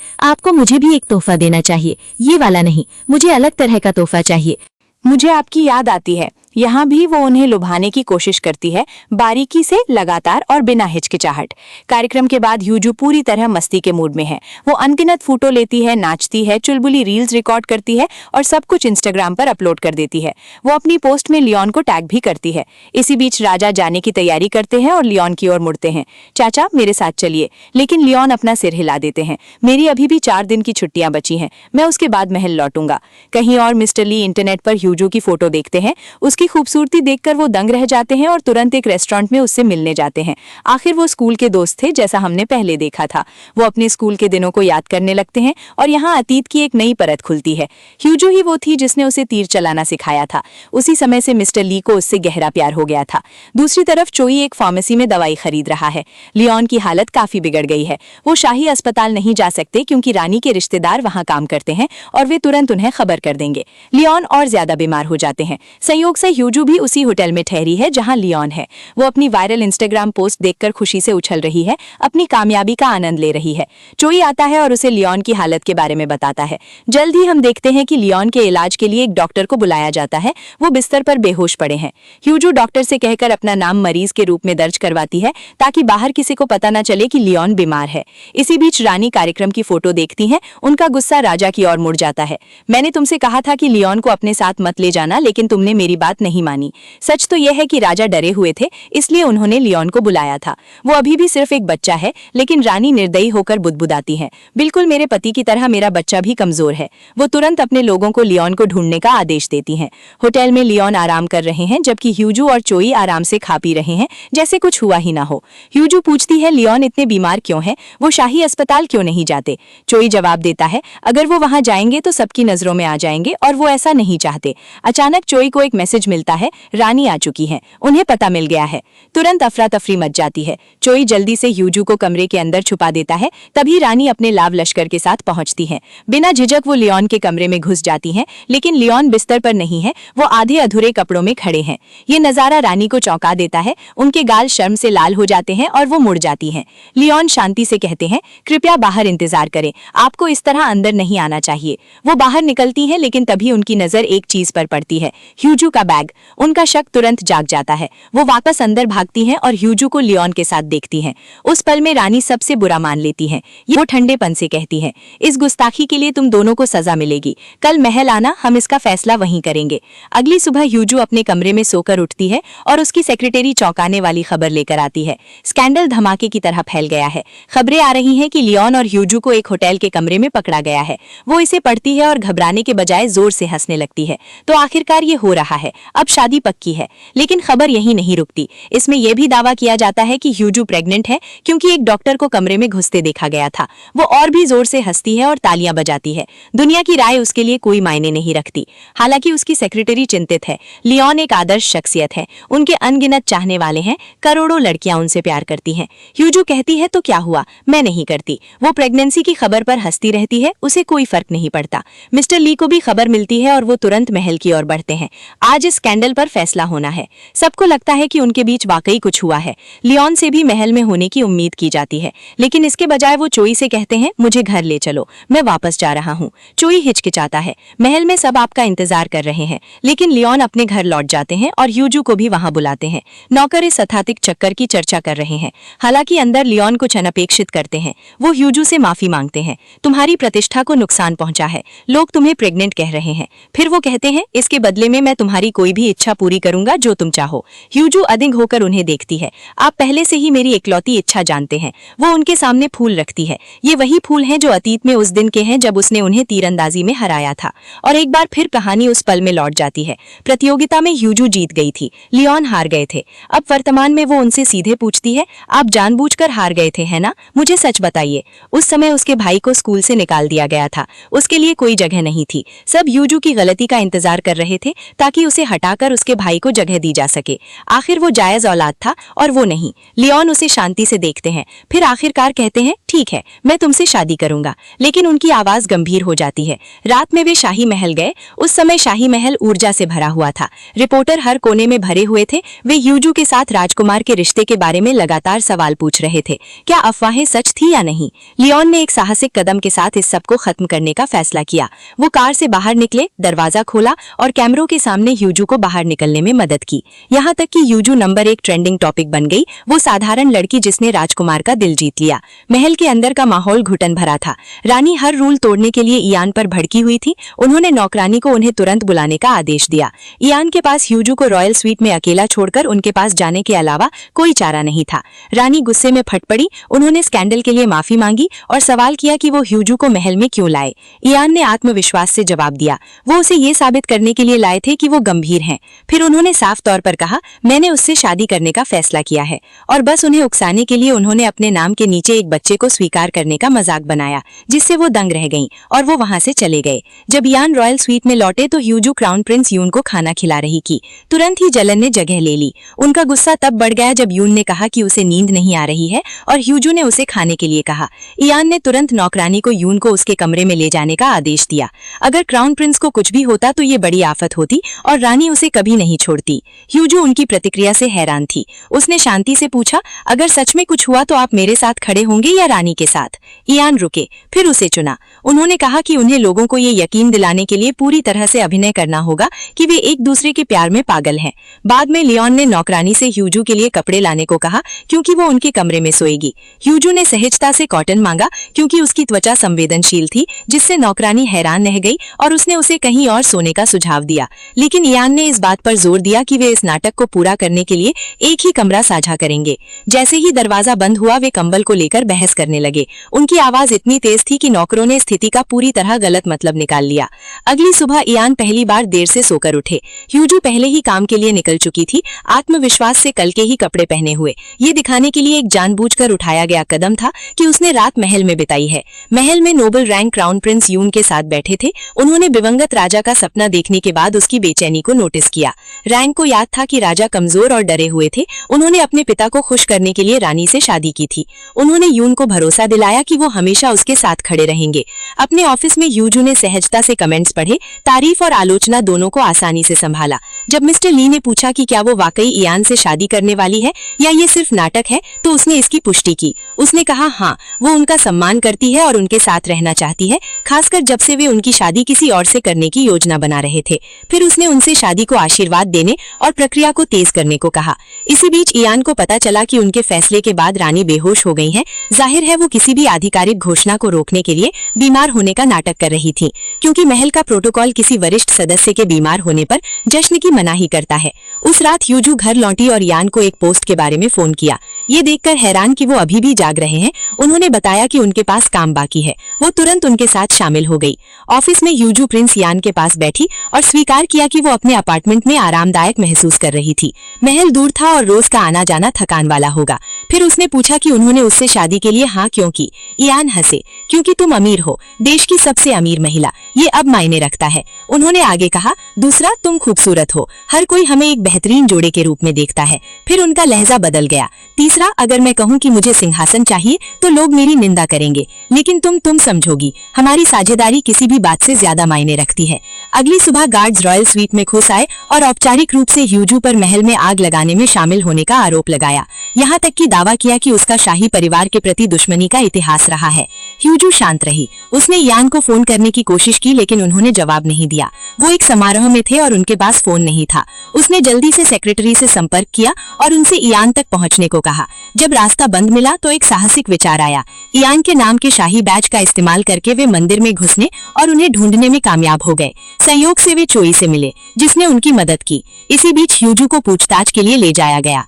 आपको मुझे भी एक तोहफा देना चाहिए, ये वाला नहीं, मुझे अलग तरह का तोहफा चाहिए। मुझे आपकी याद आती है। यहाँ भी वो उन्हें लुभाने की कोशिश करती है, बारीकी से, लगातार और बिना हिचकिचाहट। कार्यक्रम के बाद ह्योंजू पूरी तरह मस्ती के मूड में है। वो अनगिनत फोटो लेती है, नाचती है, चुलबुली रील्स रिकॉर्ड करती है और सब कुछ इंस्टाग्राम पर अपलोड कर देती है। वो अपनी पोस्ट में लियोन को टैग भी करती है। इसी बीच राजा जाने की तैयारी करते हैं और लियोन की ओर मुड़ते हैं। चाचा, मेरे साथ चलिए। लेकिन लियोन अपना सिर हिला देते हैं। मेरी अभी भी 4 दिन की छुट्टियां बची हैं, मैं उसके बाद महल लौटूंगा। कहीं और मिस्टर ली इंटरनेट पर ह्योंजू की फोटो देखते हैं। उसकी खूबसूरती देखकर वो दंग रह जाते हैं और तुरंत एक रेस्टोरेंट में उससे मिलने जाते हैं। आखिर वो स्कूल के दोस्त थे, जैसा हमने पहले देखा था। वो अपने स्कूल के दिनों को याद करने लगते हैं और यहाँ अतीत की एक नई परत खुलती है। ह्योंजू ही वो थी जिसने उसे तीर चलाना सिखाया था। उसी समय से मिस्टर ली को उससे गहरा प्यार हो गया था। दूसरी तरफ चोई एक फार्मेसी में दवाई खरीद रहा है। लियोन की हालत काफी बिगड़ गई है। वो शाही अस्पताल नहीं जा सकते क्योंकि रानी के रिश्तेदार वहां काम करते हैं और वे तुरंत उन्हें खबर कर देंगे। लियोन और ज्यादा बीमार हो जाते हैं। संयोग से ह्योंजू भी उसी होटल में ठहरी है जहां लियोन है। वो अपनी वायरल इंस्टाग्राम पोस्ट देखकर खुशी से उछल रही है, अपनी कामयाबी का आनंद ले रही है। चोई आता है और उसे लियोन की हालत के बारे में बताता है। जल्द ही हम देखते हैं कि लियोन के इलाज के लिए एक डॉक्टर को बुलाया जाता है। वो बिस्तर पर बेहोश पड़े हैं। ह्योंजू डॉक्टर से कहकर अपना नाम मरीज के रूप में दर्ज करवाती है ताकि बाहर किसी को पता न चले कि लियोन बीमार है। इसी बीच रानी कार्यक्रम की फोटो देखती है। उनका गुस्सा राजा की ओर मुड़ जाता है। मैंने तुमसे कहा था कि लियोन को अपने साथ मत ले जाना, लेकिन तुमने मेरी बात नहीं मानी। सच तो यह है कि राजा डरे हुए थे, इसलिए उन्होंने लियोन को बुलाया था। वो अभी भी सिर्फ एक बच्चा है, लेकिन रानी निर्दयी होकर बुदबुदाती है, बिल्कुल मेरे पति की तरह मेरा बच्चा भी कमजोर है। वो तुरंत अपने लोगों को लियोन को ढूंढने का आदेश देती हैं। होटल में लियोन आराम कर रहे हैं, जबकि ह्योंजू और चोई आराम से खा पी रहे हैं, जैसे कुछ हुआ ही ना हो। ह्योंजू पूछती है, लियोन इतने बीमार क्यों है, वो शाही अस्पताल क्यों नहीं जाते? चोई जवाब देता है, अगर वो वहां जाएंगे तो सबकी नजरों में आ जाएंगे और वो ऐसा नहीं चाहते। अचानक चोई को एक मैसेज मिलता है, रानी आ चुकी हैं, उन्हें पता मिल गया है। तुरंत अफरा तफरी मच जाती है। चोई जल्दी से ह्योंजू को कमरे के अंदर छुपा देता है। तभी रानी अपने लाव लश्कर के साथ पहुंचती है। बिना झिझक वो लियोन के कमरे में घुस जाती हैं, लेकिन लियोन बिस्तर पर नहीं है, वो आधे अधूरे कपड़ों में खड़े हैं। ये नजारा रानी को चौंका देता है। उनके गाल शर्म से लाल हो जाते हैं और वो मुड़ जाती हैं। लियोन शांति से कहते हैं, कृपया बाहर इंतजार करें, आपको इस तरह अंदर नहीं आना चाहिए। वो बाहर निकलती हैं, लेकिन तभी उनकी नजर एक चीज पर पड़ती है, ह्योंजू का बैग। उनका शक तुरंत जाग जाता है। वो वापस अंदर भागती हैं और ह्योंजू को लियोन के साथ देखती हैं। उस पल में रानी सबसे बुरा मान लेती हैं। वो ठंडेपन से कहती हैं, इस गुस्ताखी के लिए तुम दोनों को सजा मिलेगी। कल महल आना, हम इसका फैसला वहीं करेंगे। अगली सुबह ह्योंजू अपने कमरे में सोकर उठती है और उसकी सेक्रेटरी चौंकाने वाली खबर लेकर आती है। स्कैंडल धमाके की तरह फैल गया है। खबरें आ रही हैं कि लियोन और ह्योंजू को एक होटल के कमरे में पकड़ा गया है। वो इसे पढ़ती है और घबराने के बजाय जोर से हंसने लगती है। तो आखिरकार ये हो रहा है। अब शादी पक्की है। लेकिन खबर यहीं नहीं रुकती। इसमें यह भी दावा किया जाता है कि ह्यूजू प्रेग्नेंट है, क्योंकि एक डॉक्टर को कमरे में घुसते देखा गया था। वो और भी जोर से हंसती है और तालियां बजाती है। दुनिया की राय उसके लिए कोई मायने नहीं रखती। हालांकि उसकी सेक्रेटरी चिंतित है। लियोन एक आदर्श शख्सियत है, उनके अनगिनत चाहने वाले हैं, करोड़ों लड़कियां उनसे प्यार करती हैं। ह्यूजू कहती है तो क्या हुआ, मैं नहीं करती। वो प्रेगनेंसी की खबर पर हंसती रहती है, उसे कोई फर्क नहीं पड़ता। मिस्टर ली को भी खबर मिलती है और वो तुरंत महल की ओर बढ़ते हैं। आज इस स्कैंडल पर फैसला होना है। सबको लगता है कि उनके बीच वाकई कुछ हुआ है। लियोन से भी महल में होने की उम्मीद की जाती है, लेकिन इसके बजाय वो चोई से कहते हैं, मुझे घर ले चलो, मैं वापस जा रहा हूँ। चोई हिचकिचाता है। महल में सब आपका इंतजार कर रहे हैं। लेकिन लियोन अपने घर लौट जाते हैं और ह्यूजू को भी वहां बुलाते हैं। नौकर इस अथातिक चक्कर की चर्चा कर रहे हैं। हालांकि अंदर लियोन कुछ अनपेक्षित करते हैं। वो ह्यूजू से माफी मांगते हैं। तुम्हारी प्रतिष्ठा को नुकसान पहुंचा है, लोग तुम्हें प्रेग्नेंट कह रहे हैं। फिर वो कहते हैं, इसके बदले में मैं तुम्हारी कोई भी इच्छा पूरी करूंगा जो तुम चाहो। ह्यूजू अधीर होकर उन्हें देखती है। आप पहले से ही मेरी इकलौती इच्छा जानते हैं। वो उनके सामने फूल रखती है। ये वही फूल हैं जो अतीत में उस दिन के हैं जब उसने उन्हें तीरंदाजी में हराया था। और एक बार फिर कहानी उस पल में लौट जाती है। प्रतियोगिता में ह्यूजू जीत गई थी, लियोन हार गए थे। अब वर्तमान में वो उनसे सीधे पूछती है, आप जानबूझकर हार गए थे, है ना? मुझे सच बताइए। उस समय उसके भाई को स्कूल से निकाल दिया गया था। उसके लिए कोई जगह नहीं थी। सब ह्यूजू की गलती का इंतजार कर रहे थे ताकि उसे हटाकर उसके भाई को जगह दी जा सके। आखिर वो जायज औलाद था और वो नहीं। लियोन उसे शांति से देखते हैं, फिर आखिरकार कहते हैं, ठीक है, मैं तुमसे शादी करूंगा। लेकिन उनकी आवाज गंभीर हो जाती है। रात में वे शाही महल गए। उस समय शाही महल ऊर्जा से भरा हुआ था। रिपोर्टर हर कोने में भरे हुए थे। वे ह्यूजू के साथ राजकुमार के रिश्ते के बारे में लगातार सवाल पूछ रहे थे। क्या अफवाहें सच थी या नहीं? लियोन ने एक साहसिक कदम के साथ इस सब को खत्म करने का फैसला किया। वो कार से बाहर निकले, दरवाजा खोला और कैमरों के सामने ह्यूजू को बाहर निकलने में मदद की। यहाँ तक कि ह्यूजू नंबर 1 ट्रेंडिंग टॉपिक बन गई। वो साधारण लड़की जिसने राजकुमार का दिल जीत लिया। महल के अंदर का माहौल घुटन भरा था। रानी हर रूल तोड़ने के लिए इयान पर भड़की हुई थी। उन्होंने नौकरानी को उन्हें तुरंत बुलाने का आदेश दिया। इयान के पास ह्यूजू को रॉयल स्वीट में अकेला छोड़कर उनके पास जाने के अलावा कोई चारा नहीं था। रानी गुस्से में फट पड़ी। उन्होंने स्कैंडल के लिए माफी मांगी और सवाल किया कि वो ह्यूजू को महल में क्यों लाए। इयान ने आत्मविश्वास से जवाब दिया, वो उसे ये साबित करने के लिए लाए थे कि वो गंभीर हैं। फिर उन्होंने साफ तौर पर कहा, मैंने उससे शादी करने का फैसला किया है। और बस उन्हें उकसाने के लिए उन्होंने अपने नाम के नीचे एक बच्चे को स्वीकार करने का मजाक बनाया, जिससे वो दंग रह गईं और वो वहां से चले गए। जब इयान रॉयल स्वीट में लौटे तो ह्यूजू क्राउन प्रिंस यून को खाना खिला रही थी। तुरंत ही जलन ने जगह ले ली। उनका गुस्सा तब बढ़ गया जब यून ने कहा कि उसे नींद नहीं आ रही है और ह्यूजू ने उसे खाने के लिए कहा। इयान ने तुरंत नौकरानी को यून को उसके कमरे में ले जाने का आदेश दिया। अगर क्राउन प्रिंस को कुछ भी होता तो ये बड़ी आफत होती और रानी उसे कभी नहीं छोड़ती। ह्यूजू उनकी प्रतिक्रिया से हैरान थी। उसने शांति से पूछा, अगर सच में कुछ हुआ तो आप मेरे साथ खड़े होंगे या रानी के साथ? इयान रुके, फिर उसे चुना। उन्होंने कहा कि उन्हें लोगों को ये यकीन दिलाने के लिए पूरी तरह से अभिनय करना होगा कि वे एक दूसरे के प्यार में पागल हैं। बाद में लियोन ने नौकरानी से ह्यूजू के लिए कपड़े लाने को कहा क्योंकि वो उनके कमरे में सोएगी। ह्यूजू ने सहजता से कॉटन मांगा क्योंकि उसकी त्वचा संवेदनशील थी, जिससे नौकरानी हैरान रह गई और उसने उसे कहीं और सोने का सुझाव दिया। लेकिन इयान ने इस बात पर जोर दिया कि वे इस नाटक को पूरा करने के लिए एक ही कमरा साझा करेंगे। जैसे ही दरवाजा बंद हुआ वे कंबल को लेकर बहस करने लगे। उनकी आवाज इतनी तेज थी कि नौकरों ने स्थिति का पूरी तरह गलत मतलब निकाल लिया। अगली सुबह इयान पहली बार देर से सोकर उठे। ह्यूजू पहले ही काम के लिए निकल चुकी थी, आत्मविश्वास से कल के ही कपड़े पहने हुए। ये दिखाने के लिए एक जानबूझकर उठाया गया कदम था कि उसने रात महल में बिताई है। महल में नोबल रैंक क्राउन प्रिंस यून के साथ बैठे थे। उन्होंने दिवंगत राजा का सपना देखने के बाद उसकी बेचैनी को नोटिस किया। रैंक को याद था कि राजा कमजोर और डरे हुए थे। उन्होंने अपने पिता को खुश करने के लिए रानी से शादी की थी। उन्होंने यून को भरोसा दिलाया कि वो हमेशा उसके साथ खड़े रहेंगे। अपने ऑफिस में ह्यूजू ने सहजता से कमेंट्स पढ़े, तारीफ और आलोचना दोनों को आसानी से संभाला। जब मिस्टर ली ने पूछा कि क्या वो वाकई इयान से शादी करने वाली है या ये सिर्फ नाटक है, तो उसने इसकी पुष्टि की। उसने कहा, हाँ, वो उनका सम्मान करती है और उनके साथ रहना चाहती है, खासकर जब से वे उनकी शादी किसी और से करने की योजना बना रहे थे। फिर उसने उनसे शादी को आशीर्वाद देने और प्रक्रिया को तेज करने को कहा। इसी बीच इयान को पता चला कि उनके फैसले के बाद रानी बेहोश हो गई हैं। जाहिर है वो किसी भी आधिकारिक घोषणा को रोकने के लिए बीमार होने का नाटक कर रही थी, क्योंकि महल का प्रोटोकॉल किसी वरिष्ठ सदस्य के बीमार होने पर जश्न की मनाही करता है। उस रात ह्यूजू घर लौटी और इयान को एक पोस्ट के बारे में फोन किया। ये देखकर हैरान कि वो अभी भी जाग रहे हैं, उन्होंने बताया कि उनके पास काम बाकी है। वो तुरंत उनके साथ शामिल हो गई। ऑफिस में यूजू प्रिंस यान के पास बैठी और स्वीकार किया कि वो अपने अपार्टमेंट में आरामदायक महसूस कर रही थी। महल दूर था और रोज का आना जाना थकान वाला होगा। फिर उसने पूछा कि उन्होंने उससे शादी के लिए हाँ क्यों की। यान हंसे, क्योंकि तुम अमीर हो, देश की सबसे अमीर महिला, ये अब मायने रखता है। उन्होंने आगे कहा, दूसरा, तुम खूबसूरत हो, हर कोई हमें एक बेहतरीन जोड़े के रूप में देखता है। फिर उनका लहजा बदल गया। तीसरा, अगर मैं कहूँ कि मुझे सिंहासन चाहिए तो लोग मेरी निंदा करेंगे, लेकिन तुम समझोगी, हमारी साझेदारी किसी भी बात से ज्यादा मायने रखती है। अगली सुबह गार्ड्स रॉयल स्वीट में घुस आए और औपचारिक रूप से यूजू पर महल में आग लगाने में शामिल होने का आरोप लगाया। यहाँ तक कि दावा किया कि उसका शाही परिवार के प्रति दुश्मनी का इतिहास रहा है। यूजू शांत रही। उसने यान को फोन करने की कोशिश की, लेकिन उन्होंने जवाब नहीं दिया। वो एक समारोह में थे और उनके पास फोन नहीं था। उसने जल्दी से सेक्रेटरी से संपर्क किया और उनसे यान तक पहुंचने को कहा। जब रास्ता बंद मिला तो एक साहसिक विचार आया। यान के नाम के शाही बैज का इस्तेमाल करके वे मंदिर में घुसने और उन्हें ढूंढने में कामयाब हो गए। संयोग से वे चोई से मिले, जिसने उनकी मदद की। इसी बीच यूजू को पूछताछ के लिए ले जाया गया।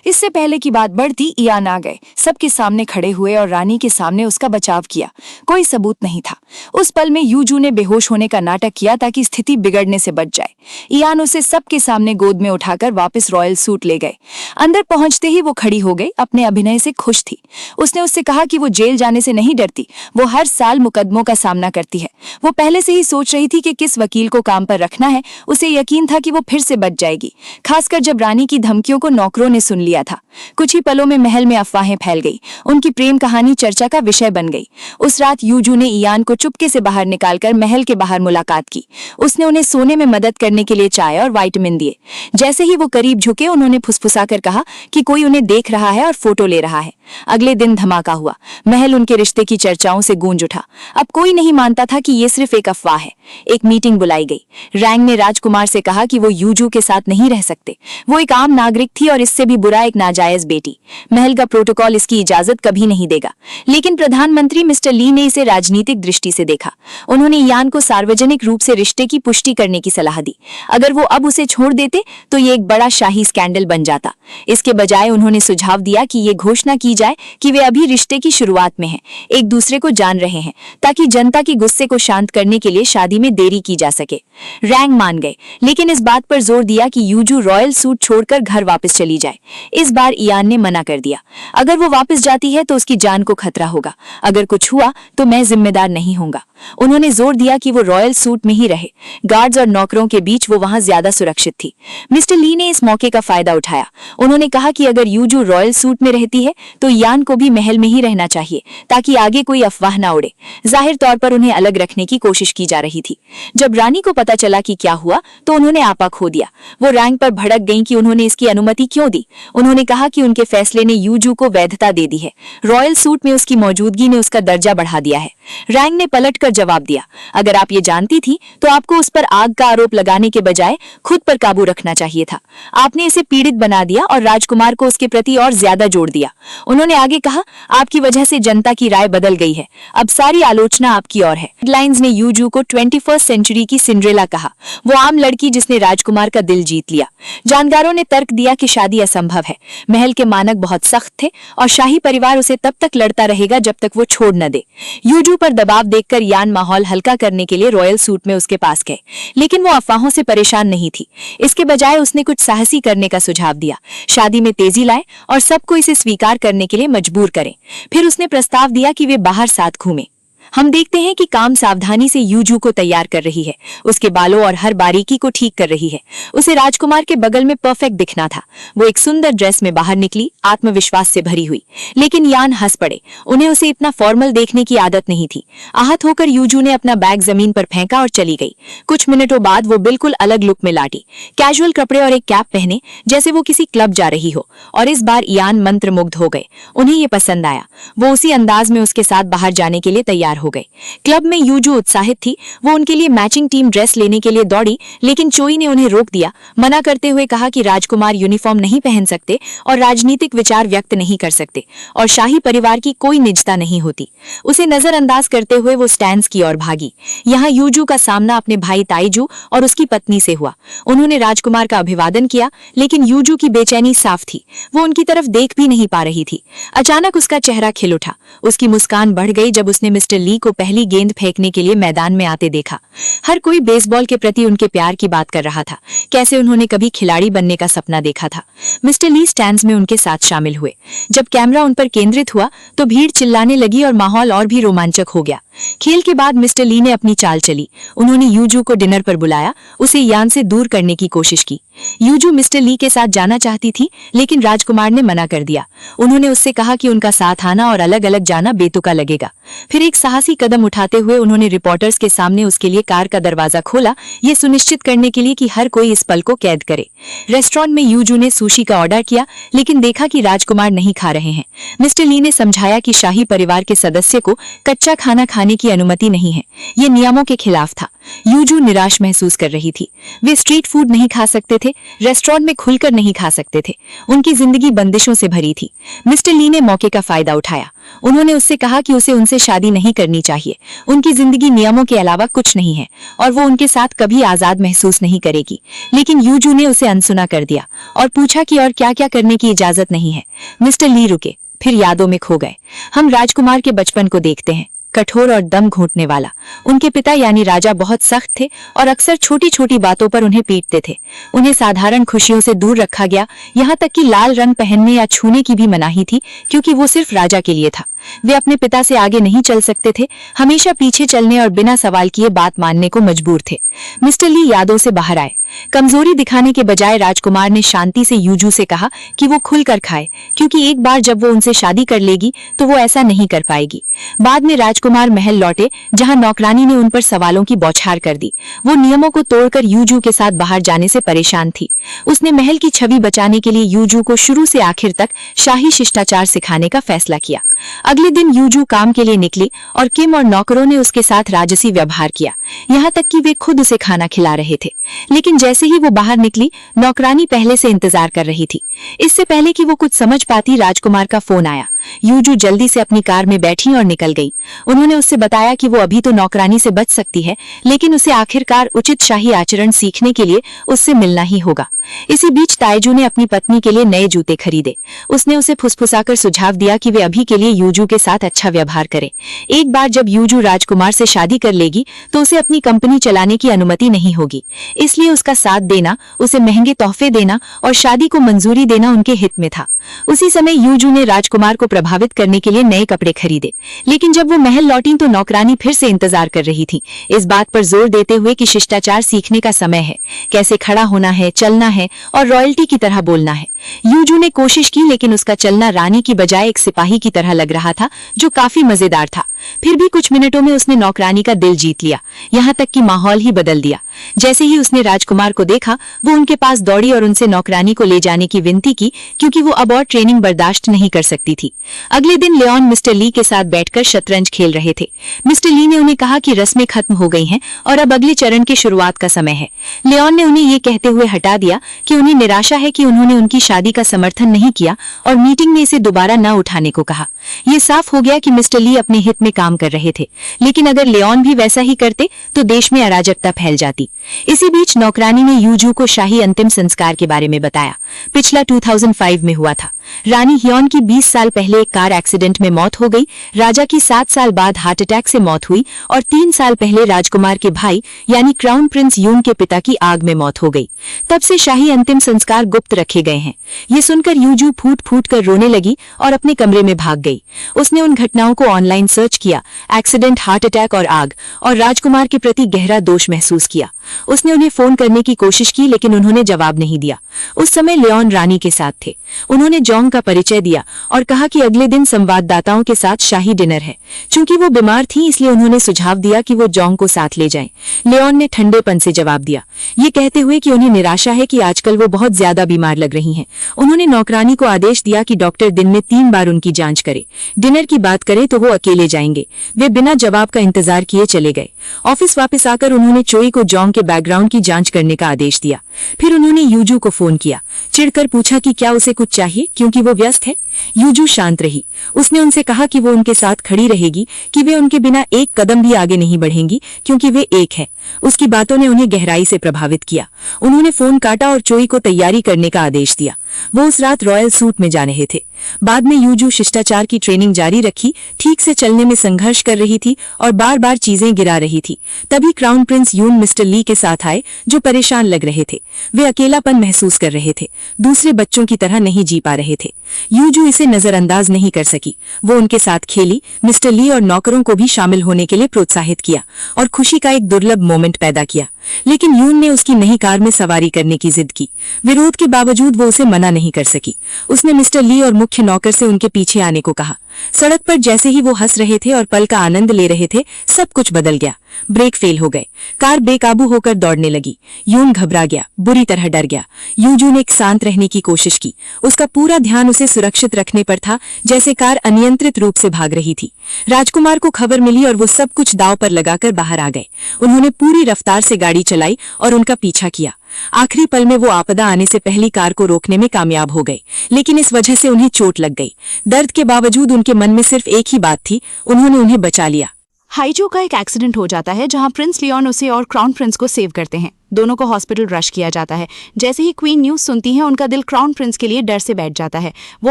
इससे पहले की बात बढ़ती, इयान आ गए, सबके सामने खड़े हुए और रानी के सामने उसका बचाव किया। कोई सबूत नहीं था। उस पल में यूजू ने बेहोश होने का नाटक किया ताकि स्थिति बिगड़ने से बच जाए। इयान उसे सबके सामने गोद में उठाकर वापस रॉयल सूट ले गए। अंदर पहुंचते ही वो खड़ी हो गई, अपने अभिनय से खुश थी। उसने उससे कहा कि वो जेल जाने से नहीं डरती, वो हर साल मुकदमों का सामना करती है। वो पहले से ही सोच रही थी कि किस वकील को काम पर रखना है। उसे यकीन था कि वो फिर से बच जाएगी, खासकर जब रानी की धमकियों को नौकरों ने सुन लिया था। कुछ ही पलों में महल में अफवाहें फैल गई। उनकी प्रेम कहानी चर्चा का विषय बन गई। उस रात यूजू ने इयान को चुपके से बाहर निकालकर महल के बाहर मुलाकात की। उसने उन्हें सोने में मदद करने के लिए चाय और विटामिन दिए। जैसे ही वो करीब झुके, उन्होंने फुसफुसाकर कहा कि कोई उन्हें देख रहा है और फोटो ले रहा है। अगले दिन धमाका हुआ। महल उनके रिश्ते की चर्चाओं से गूंज उठा। अब कोई नहीं मानता था कि ये सिर्फ एक अफवाह है। एक मीटिंग बुलाई गई। रैंग ने राजकुमार से कहा कि वो यूजू के साथ नहीं रह सकते। वो एक आम नागरिक थी और इससे भी बुरा एक नाजायज बेटी। महल का प्रोटोकॉल इसकी इजाजत कभी नहीं देगा। लेकिन प्रधानमंत्री मिस्टर ली ने इसे राजनीतिक दृष्टि से देखा। उन्होंने यान को सार्वजनिक रूप से रिश्ते की पुष्टि करने की सलाह दी। अगर वो अब उसे छोड़ देते तो ये एक बड़ा शाही स्कैंडल बन जाता। इसके बजाय उन्होंने सुझाव दिया कि ये घोषणा की जाए कि वे अभी रिश्ते की शुरुआत में हैं, एक दूसरे को जान रहे हैं, ताकि जनता की गुस्से को शांत करने के लिए शादी में देरी की जा सके। रैंग मान गए, लेकिन इस बात पर जोर दिया कि यूजू रॉयल सूट छोड़कर घर वापस चली जाए। इस बार इयान ने मना कर दिया। अगर वो वापस जाती है तो उसकी जान को खतरा होगा। अगर कुछ हुआ तो मैं जिम्मेदार नहीं होऊंगा। उन्होंने जोर दिया कि वो रॉयल सूट में ही रहे। गार्ड्स और नौकरों के बीच वो वहां ज्यादा सुरक्षित थी। मिस्टर ली ने इस मौके का फायदा उठाया। उन्होंने कहा कि अगर यूजू रॉयल सूट में रहती है तो यान को भी महल में ही रहना चाहिए, ताकि आगे कोई अफवाह ना उड़े। जाहिर तौर पर उन्हें अलग रखने की कोशिश की जा रही थी। जब रानी को पता चला कि क्या हुआ तो उन्होंने आपा खो दिया। वो रैंग पर भड़क गईं कि उन्होंने इसकी अनुमति क्यों दी। उन्होंने कहा कि उनके फैसले ने यूजू को वैधता दे दी है। रॉयल सूट में उसकी मौजूदगी ने उसका दर्जा बढ़ा दिया है। रैंग ने पलटकर जवाब दिया, अगर आप ये जानती थी तो आपको उस पर आग का आरोप लगाने के बजाय खुद पर काबू रखना चाहिए था। आपने इसे पीड़ित बना दिया और राजकुमार को उसके प्रति और ज्यादा जोड़ दिया। उन्होंने आगे कहा, आपकी वजह से जनता की राय बदल गई है। अब सारी आलोचना आपकी ओर है। हेडलाइंस ने यूजू को 21वीं सेंचुरी की सिंड्रेला कहा, वो आम लड़की जिसने राजकुमार का दिल जीत लिया। जानकारों ने तर्क दिया कि शादी असंभव है। महल के मानक बहुत सख्त थे और शाही परिवार उसे तब तक लड़ता रहेगा जब तक वो छोड़ न दे। यूजू पर दबाव देखकर यान माहौल हल्का करने के लिए रॉयल सूट में उसके पास गए, लेकिन वो अफवाहों से परेशान नहीं थी। इसके बजाय उसने कुछ साहसी करने का सुझाव दिया। शादी में तेजी लाए और सबको इसे स्वीकार करने के लिए मजबूर करें। फिर उसने प्रस्ताव दिया कि वे बाहर साथ घूमें। हम देखते हैं कि काम सावधानी से यूजू को तैयार कर रही है, उसके बालों और हर बारीकी को ठीक कर रही है। उसे राजकुमार के बगल में परफेक्ट दिखना था। वो एक सुंदर ड्रेस में बाहर निकली, आत्मविश्वास से भरी हुई। लेकिन यान हंस पड़े। उन्हें उसे इतना फॉर्मल देखने की आदत नहीं थी। आहत होकर यूजू ने अपना बैग जमीन पर फेंका और चली गई। कुछ मिनटों बाद वो बिल्कुल अलग लुक में लाटी, कैजुअल कपड़े और एक कैप पहने, जैसे वो किसी क्लब जा रही हो। और इस बार यान मंत्रमुग्ध हो गए। उन्हें ये पसंद आया। वो उसी अंदाज में उसके साथ बाहर जाने के लिए तैयार हो गए। क्लब में यूजू उत्साहित थी, वो उनके लिए मैचिंग टीम ड्रेस लेने के लिए दौड़ी, लेकिन चोई ने उन्हें रोक दिया, मना करते हुए कहा कि राजकुमार यूनिफॉर्म नहीं पहन सकते और राजनीतिक विचार व्यक्त नहीं कर सकते और शाही परिवार की कोई निजता नहीं होती। उसे नजरअंदाज करते हुए वो स्टैंड्स की ओर भागी। यहाँ यूजू का सामना अपने भाई ताइजू और उसकी पत्नी से हुआ। उन्होंने राजकुमार का अभिवादन किया, लेकिन यूजू की बेचैनी साफ थी, वो उनकी तरफ देख भी नहीं पा रही थी। अचानक उसका चेहरा खिल उठा, उसकी मुस्कान बढ़ गई जब उसने मिस्टर ली को पहली गेंद फेंकने के लिए मैदान में आते देखा। हर कोई बेसबॉल के प्रति उनके प्यार की बात कर रहा था, कैसे उन्होंने कभी खिलाड़ी बनने का सपना देखा था। मिस्टर ली स्टैंड्स में उनके साथ शामिल हुए। जब कैमरा उन पर केंद्रित हुआ तो भीड़ चिल्लाने लगी और माहौल और भी रोमांचक हो गया। खेल के बाद मिस्टर ली ने अपनी चाल चली। उन्होंने यूजू को डिनर पर बुलाया, उसे यान से दूर करने की कोशिश की। यूजू मिस्टर ली के साथ जाना चाहती थी, लेकिन राजकुमार ने मना कर दिया। उन्होंने उससे कहा कि उनका साथ आना और अलग अलग जाना बेतुका लगेगा। फिर एक साहसी कदम उठाते हुए उन्होंने रिपोर्टर्स के सामने उसके लिए कार का दरवाजा खोला, ये सुनिश्चित करने के लिए कि हर कोई इस पल को कैद करे। रेस्टोरेंट में यूजू ने सुशी का ऑर्डर किया, लेकिन देखा कि राजकुमार नहीं खा रहे हैं। मिस्टर ली ने समझाया कि शाही परिवार के सदस्य को कच्चा खाना खाने की अनुमति नहीं है, ये नियमों के खिलाफ था। यूजू निराश महसूस कर रही थी। वे स्ट्रीट फूड नहीं खा सकते थे, रेस्टोरेंट में खुलकर नहीं खा सकते थे, उनकी जिंदगी बंदिशों से भरी थी। मिस्टर ली ने मौके का फायदा उठाया। उन्होंने उससे कहा कि उसे उनसे शादी नहीं करनी चाहिए, उनकी जिंदगी नियमों के अलावा कुछ नहीं है और वो उनके साथ कभी आजाद महसूस नहीं करेगी। लेकिन यूजू ने उसे अनसुना कर दिया और पूछा कि और क्या क्या करने की इजाजत नहीं है। मिस्टर ली रुके, फिर यादों में खो गए। हम राजकुमार के बचपन को देखते हैं, कठोर और दम घोंटने वाला। उनके पिता यानी राजा बहुत सख्त थे और अक्सर छोटी छोटी बातों पर उन्हें पीटते थे। उन्हें साधारण खुशियों से दूर रखा गया, यहाँ तक कि लाल रंग पहनने या छूने की भी मनाही थी, क्योंकि वो सिर्फ राजा के लिए था। वे अपने पिता से आगे नहीं चल सकते थे, हमेशा पीछे चलने और बिना सवाल किए बात मानने को मजबूर थे। मिस्टर ली यादों से बाहर आए। कमजोरी दिखाने के बजाय राजकुमार ने शांति से यूजू से कहा कि वो खुलकर खाए, क्योंकि एक बार जब वो उनसे शादी कर लेगी तो वो ऐसा नहीं कर पाएगी। बाद में राजकुमार महल लौटे, जहां नौकरानी ने उन पर सवालों की बौछार कर दी। वो नियमों को तोड़कर यूजू के साथ बाहर जाने से परेशान थी। उसने महल की छवि बचाने के लिए यूजू को शुरू से आखिर तक शाही शिष्टाचार सिखाने का फैसला किया। अगले दिन यूजू काम के लिए निकली और किम और नौकरों ने उसके साथ राजसी व्यवहार किया, यहाँ तक कि वे खुद उसे खाना खिला रहे थे। लेकिन जैसे ही वो बाहर निकली, नौकरानी पहले से इंतजार कर रही थी। इससे पहले कि वो कुछ समझ पाती, राजकुमार का फोन आया। यूजू जल्दी से अपनी कार में बैठी और निकल गई। उन्होंने उससे बताया कि वो अभी तो नौकरानी से बच सकती है, लेकिन उसे आखिरकार उचित शाही आचरण सीखने के लिए उससे मिलना ही होगा। इसी बीच ताइजू ने अपनी पत्नी के लिए नए जूते खरीदे। उसने उसे फुसफुसाकर सुझाव दिया कि वे अभी के लिए यूजू के साथ अच्छा व्यवहार करे। एक बार जब यूजू राजकुमार से शादी कर लेगी तो उसे अपनी कंपनी चलाने की अनुमति नहीं होगी, इसलिए उसका साथ देना, उसे महंगे तोहफे देना और शादी को मंजूरी देना उनके हित में था। उसी समय यूजू ने राजकुमार को प्रभावित करने के लिए नए कपड़े खरीदे, लेकिन जब वो महल लौटी तो नौकरानी फिर से इंतजार कर रही थी, इस बात पर जोर देते हुए कि शिष्टाचार सीखने का समय है, कैसे खड़ा होना है, चलना है और रॉयल्टी की तरह बोलना है। यूजू ने कोशिश की, लेकिन उसका चलना रानी की बजाय एक सिपाही की तरह लग रहा था, जो काफी मजेदार था। फिर भी कुछ मिनटों में उसने नौकरानी का दिल जीत लिया, यहाँ तक कि माहौल ही बदल दिया। जैसे ही उसने राजकुमार को देखा, वो उनके पास दौड़ी और उनसे नौकरानी को ले जाने की विनती की, क्योंकि वो अब और ट्रेनिंग बर्दाश्त नहीं कर सकती थी। अगले दिन लियोन मिस्टर ली के साथ बैठकर शतरंज खेल रहे थे। मिस्टर ली ने उन्हें कहा कि रस्में खत्म हो गई हैं और अब अगले चरण की शुरुआत का समय है। लियोन ने उन्हें ये कहते हुए हटा दिया कि उन्हें निराशा है कि उन्होंने उनकी शादी का समर्थन नहीं किया और मीटिंग में इसे दोबारा न उठाने को कहा। ये साफ हो गया कि मिस्टर ली अपने हित में काम कर रहे थे, लेकिन अगर लियोन भी वैसा ही करते तो देश में अराजकता फैल जाती। इसी बीच नौकरानी ने यूजू को शाही अंतिम संस्कार के बारे में बताया। पिछला 2005 में हुआ था। रानी हियोन की 20 साल पहले एक कार एक्सीडेंट में मौत हो गई। राजा की 7 साल बाद हार्ट अटैक से मौत हुई और 3 साल पहले राजकुमार के भाई यानी क्राउन प्रिंस यून के पिता की आग में मौत हो गई। तब से शाही अंतिम संस्कार गुप्त रखे गए हैं। ये सुनकर यूजू फूट फूट कर रोने लगी और अपने कमरे में भाग गई। उसने उन घटनाओं को ऑनलाइन सर्च किया, एक्सीडेंट, हार्ट अटैक और आग, और राजकुमार के प्रति गहरा दोष महसूस किया। उसने उन्हें फोन करने की कोशिश की, लेकिन उन्होंने जवाब नहीं दिया। उस समय लियोन रानी के साथ थे। उन्होंने जॉन जोंग का परिचय दिया और कहा कि अगले दिन संवाददाताओं के साथ शाही डिनर है। चूंकि वो बीमार थी इसलिए उन्होंने सुझाव दिया कि वो जोंग को साथ ले जाएं। लियोन ने ठंडेपन से जवाब दिया, ये कहते हुए कि उन्हें निराशा है कि आजकल वो बहुत ज्यादा बीमार लग रही हैं। उन्होंने नौकरानी को आदेश दिया कि डॉक्टर दिन में 3 बार उनकी जांच करे। डिनर की बात करे तो वो अकेले जाएंगे। वे बिना जवाब का इंतजार किए चले गए। ऑफिस वापस आकर उन्होंने चोई को जोंग के बैकग्राउंड की जांच करने का आदेश दिया। फिर उन्होंने यूजू को फोन किया, चिढ़कर पूछा कि क्या उसे कुछ चाहिए क्योंकि वो व्यस्त है। यूजू शांत रही। उसने उनसे कहा कि वो उनके साथ खड़ी रहेगी, कि वे उनके बिना एक कदम भी आगे नहीं बढ़ेंगी क्योंकि वे एक है। उसकी बातों ने उन्हें गहराई से प्रभावित किया। उन्होंने फोन काटा और चोई को तैयारी करने का आदेश दिया। वो उस रात रॉयल सूट में जा रहे थे। बाद में यूजू शिष्टाचार की ट्रेनिंग जारी रखी, ठीक से चलने में संघर्ष कर रही थी और बार बार चीजें गिरा रही थी। तभी क्राउन प्रिंस यून मिस्टर ली के साथ आए, जो परेशान लग रहे थे। वे अकेलापन महसूस कर रहे थे, दूसरे बच्चों की तरह नहीं जी पा रहे थे। यूजू इसे नजरअंदाज नहीं कर सकी। वो उनके साथ खेली, मिस्टर ली और नौकरों को भी शामिल होने के लिए प्रोत्साहित किया और खुशी का एक दुर्लभ मोमेंट पैदा किया। लेकिन यून ने उसकी नई कार में सवारी करने की जिद की। विरोध के बावजूद वो उसे मना नहीं कर सकी। उसने मिस्टर ली और मुख्य नौकर से उनके पीछे आने को कहा। सड़क पर जैसे ही वो हंस रहे थे और पल का आनंद ले रहे थे, सब कुछ बदल गया। ब्रेक फेल हो गए। कार बेकाबू होकर दौड़ने लगी। यून घबरा गया, बुरी तरह डर गया। यूजू ने शांत रहने की कोशिश की। उसका पूरा ध्यान उसे सुरक्षित रखने पर था, जैसे कार अनियंत्रित रूप से भाग रही थी। राजकुमार को खबर मिली और वो सब कुछ दांव पर लगाकर बाहर आ गए। उन्होंने पूरी रफ्तार से गाड़ी चलाई और उनका पीछा किया। आखिरी पल में वो आपदा आने से पहली कार को रोकने में कामयाब हो गए, लेकिन इस वजह से उन्हें चोट लग गई। दर्द के बावजूद उनके मन में सिर्फ एक ही बात थी, उन्होंने उन्हें बचा लिया। हाइजो का एक एक्सीडेंट हो जाता है जहां प्रिंस लियोन उसे और क्राउन प्रिंस को सेव करते हैं। दोनों को हॉस्पिटल रश किया जाता है। जैसे ही क्वीन न्यूज़ सुनती हैं, उनका दिल क्राउन प्रिंस के लिए डर से बैठ जाता है। वो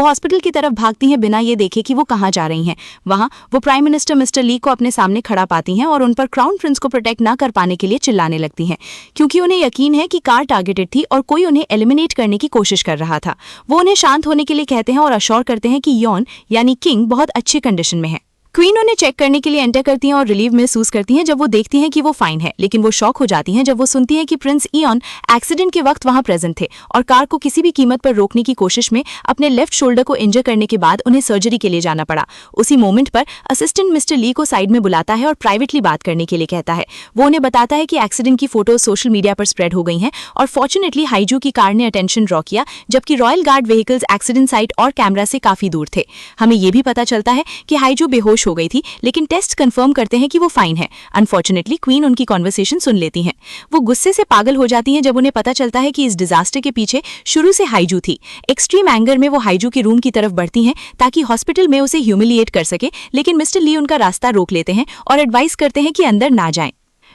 हॉस्पिटल की तरफ भागती हैं बिना ये देखे कि वो कहाँ जा रही हैं। वहाँ वो प्राइम मिनिस्टर मिस्टर ली को अपने सामने खड़ा पाती हैं और उन पर क्राउन प्रिंस को प्रोटेक्ट ना कर पाने के लिए चिल्लाने लगती हैं, क्योंकि उन्हें यकीन है कि कार टारगेटेड थी और कोई उन्हें एलिमिनेट करने की कोशिश कर रहा था। वो उन्हें शांत होने के लिए कहते हैं और अश्योर करते हैं कि योन यानी किंग बहुत अच्छी कंडीशन में है। क्वीन उन्हें चेक करने के लिए एंटर करती हैं और रिलीव महसूस करती हैं जब वो देखती हैं कि वो फाइन है, लेकिन वो शॉक हो जाती हैं जब वो सुनती हैं कि प्रिंस इयन एक्सीडेंट के वक्त वहां प्रेजेंट थे और कार को किसी भी कीमत पर रोकने की कोशिश में अपने लेफ्ट शोल्डर को इंजर करने के बाद उन्हें सर्जरी के लिए जाना पड़ा। उसी मोमेंट पर असिस्टेंट मिस्टर ली को साइड में बुलाता है और प्राइवेटली बात करने के लिए कहता है। वो उन्हें बताता है कि एक्सीडेंट की फोटोज सोशल मीडिया पर स्प्रेड हो गई हैं और फॉर्चुनेटली हाइजू की कार ने अटेंशन ड्रॉ किया, जबकि royal guard vehicles accident site और कैमरा से काफी दूर थे। हमें यह भी पता चलता है कि हाइजू बेहोश हो गई थी, लेकिन टेस्ट कंफर्म करते हैं कि वो फाइन है। अनफॉर्चुनेटली क्वीन उनकी कॉन्वर्सेशन सुन लेती हैं। वो गुस्से से पागल हो जाती हैं जब उन्हें पता चलता है कि इस डिजास्टर के पीछे शुरू से हाइजू थी। एक्सट्रीम एंगर में वो हाइजू के रूम की तरफ बढ़ती हैं ताकि हॉस्पिटल में उसे ह्यूमिलिएट कर सके, लेकिन मिस्टर ली उनका रास्ता रोक लेते हैं और एडवाइस करते हैं कि अंदर ना जाएं।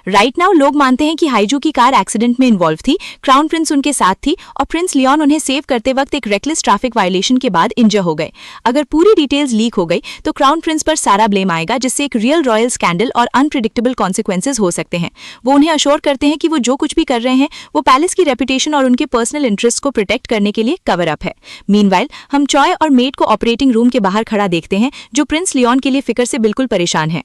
राइट नाउ लोग मानते हैं कि हाइजू की कार एक्सीडेंट में इन्वॉल्व थी, क्राउन प्रिंस उनके साथ थी और प्रिंस लियोन उन्हें सेव करते वक्त एक रेकलेस ट्रैफिक वायलेशन के बाद इंजर हो गए। अगर पूरी डिटेल्स लीक हो गई तो क्राउन प्रिंस पर सारा ब्लेम आएगा, जिससे एक रियल रॉयल स्कैंडल और अनप्रिडिक्टेबल कॉन्सिक्वेंसेज हो सकते हैं। वो उन्हें अश्योर करते हैं कि वो जो कुछ भी कर रहे हैं वो पैलेस की रेपुटेशन और उनके पर्सनल इंटरेस्ट को प्रोटेक्ट करने के लिए कवर अप है। मीनवाइल हम चॉय और मेड को ऑपरेटिंग रूम के बाहर खड़ा देखते हैं, जो प्रिंस लियोन के लिए फिक्र से बिल्कुल परेशान है।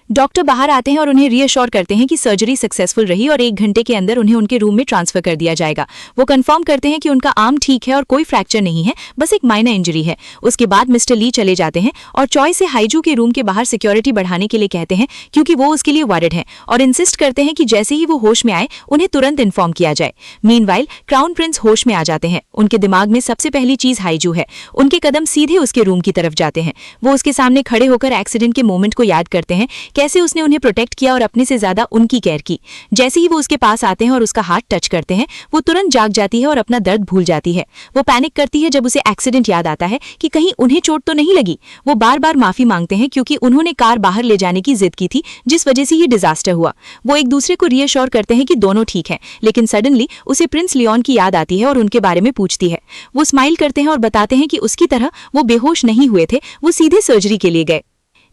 डॉक्टर बाहर आते हैं और उन्हें रीअश्योर करते हैं कि सर्जरी सक्सेसफुल रही और 1 घंटे के अंदर उन्हें उनके रूम में ट्रांसफर कर दिया जाएगा। वो कंफर्म करते हैं कि उनका आर्म ठीक है और कोई फ्रैक्चर नहीं है, बस एक माइनर इंजरी है। उसके बाद मिस्टर ली चले जाते हैं और चॉय से हाइजू के रूम के बाहर सिक्योरिटी बढ़ाने के लिए कहते हैं, क्योंकि वो उसके लिए वॉरिड हैं, और इंसिस्ट करते हैं कि जैसे ही वो होश में आए उन्हें तुरंत इन्फॉर्म किया जाए। मीनवाइल क्राउन प्रिंस होश में आ जाते हैं। उनके दिमाग में सबसे पहली चीज हाइजू है। उनके कदम सीधे उसके रूम की तरफ जाते हैं। वो उसके सामने खड़े होकर एक्सीडेंट के मोमेंट को याद करते हैं, कैसे उसने उन्हें प्रोटेक्ट किया और अपने से ज्यादा उनकी केयर की। जैसे ही वो उसके पास आते हैं और उसका हाथ टच करते हैं, वो तुरंत जाग जाती है और अपना दर्द भूल जाती है। वो पैनिक करती है जब उसे एक्सीडेंट याद आता है कि कहीं उन्हें चोट तो नहीं लगी। वो बार बार माफी मांगते हैं क्योंकि उन्होंने कार बाहर ले जाने की जिद की थी, जिस वजह से ये डिजास्टर हुआ। वो एक दूसरे को रीअश्योर करते हैं कि दोनों ठीक हैं, लेकिन सडनली उसे प्रिंस लियोन की याद आती है और उनके बारे में पूछती है। वो स्माइल करते हैं और बताते हैं कि उसकी तरह वो बेहोश नहीं हुए थे, वो सीधे सर्जरी के लिए गए।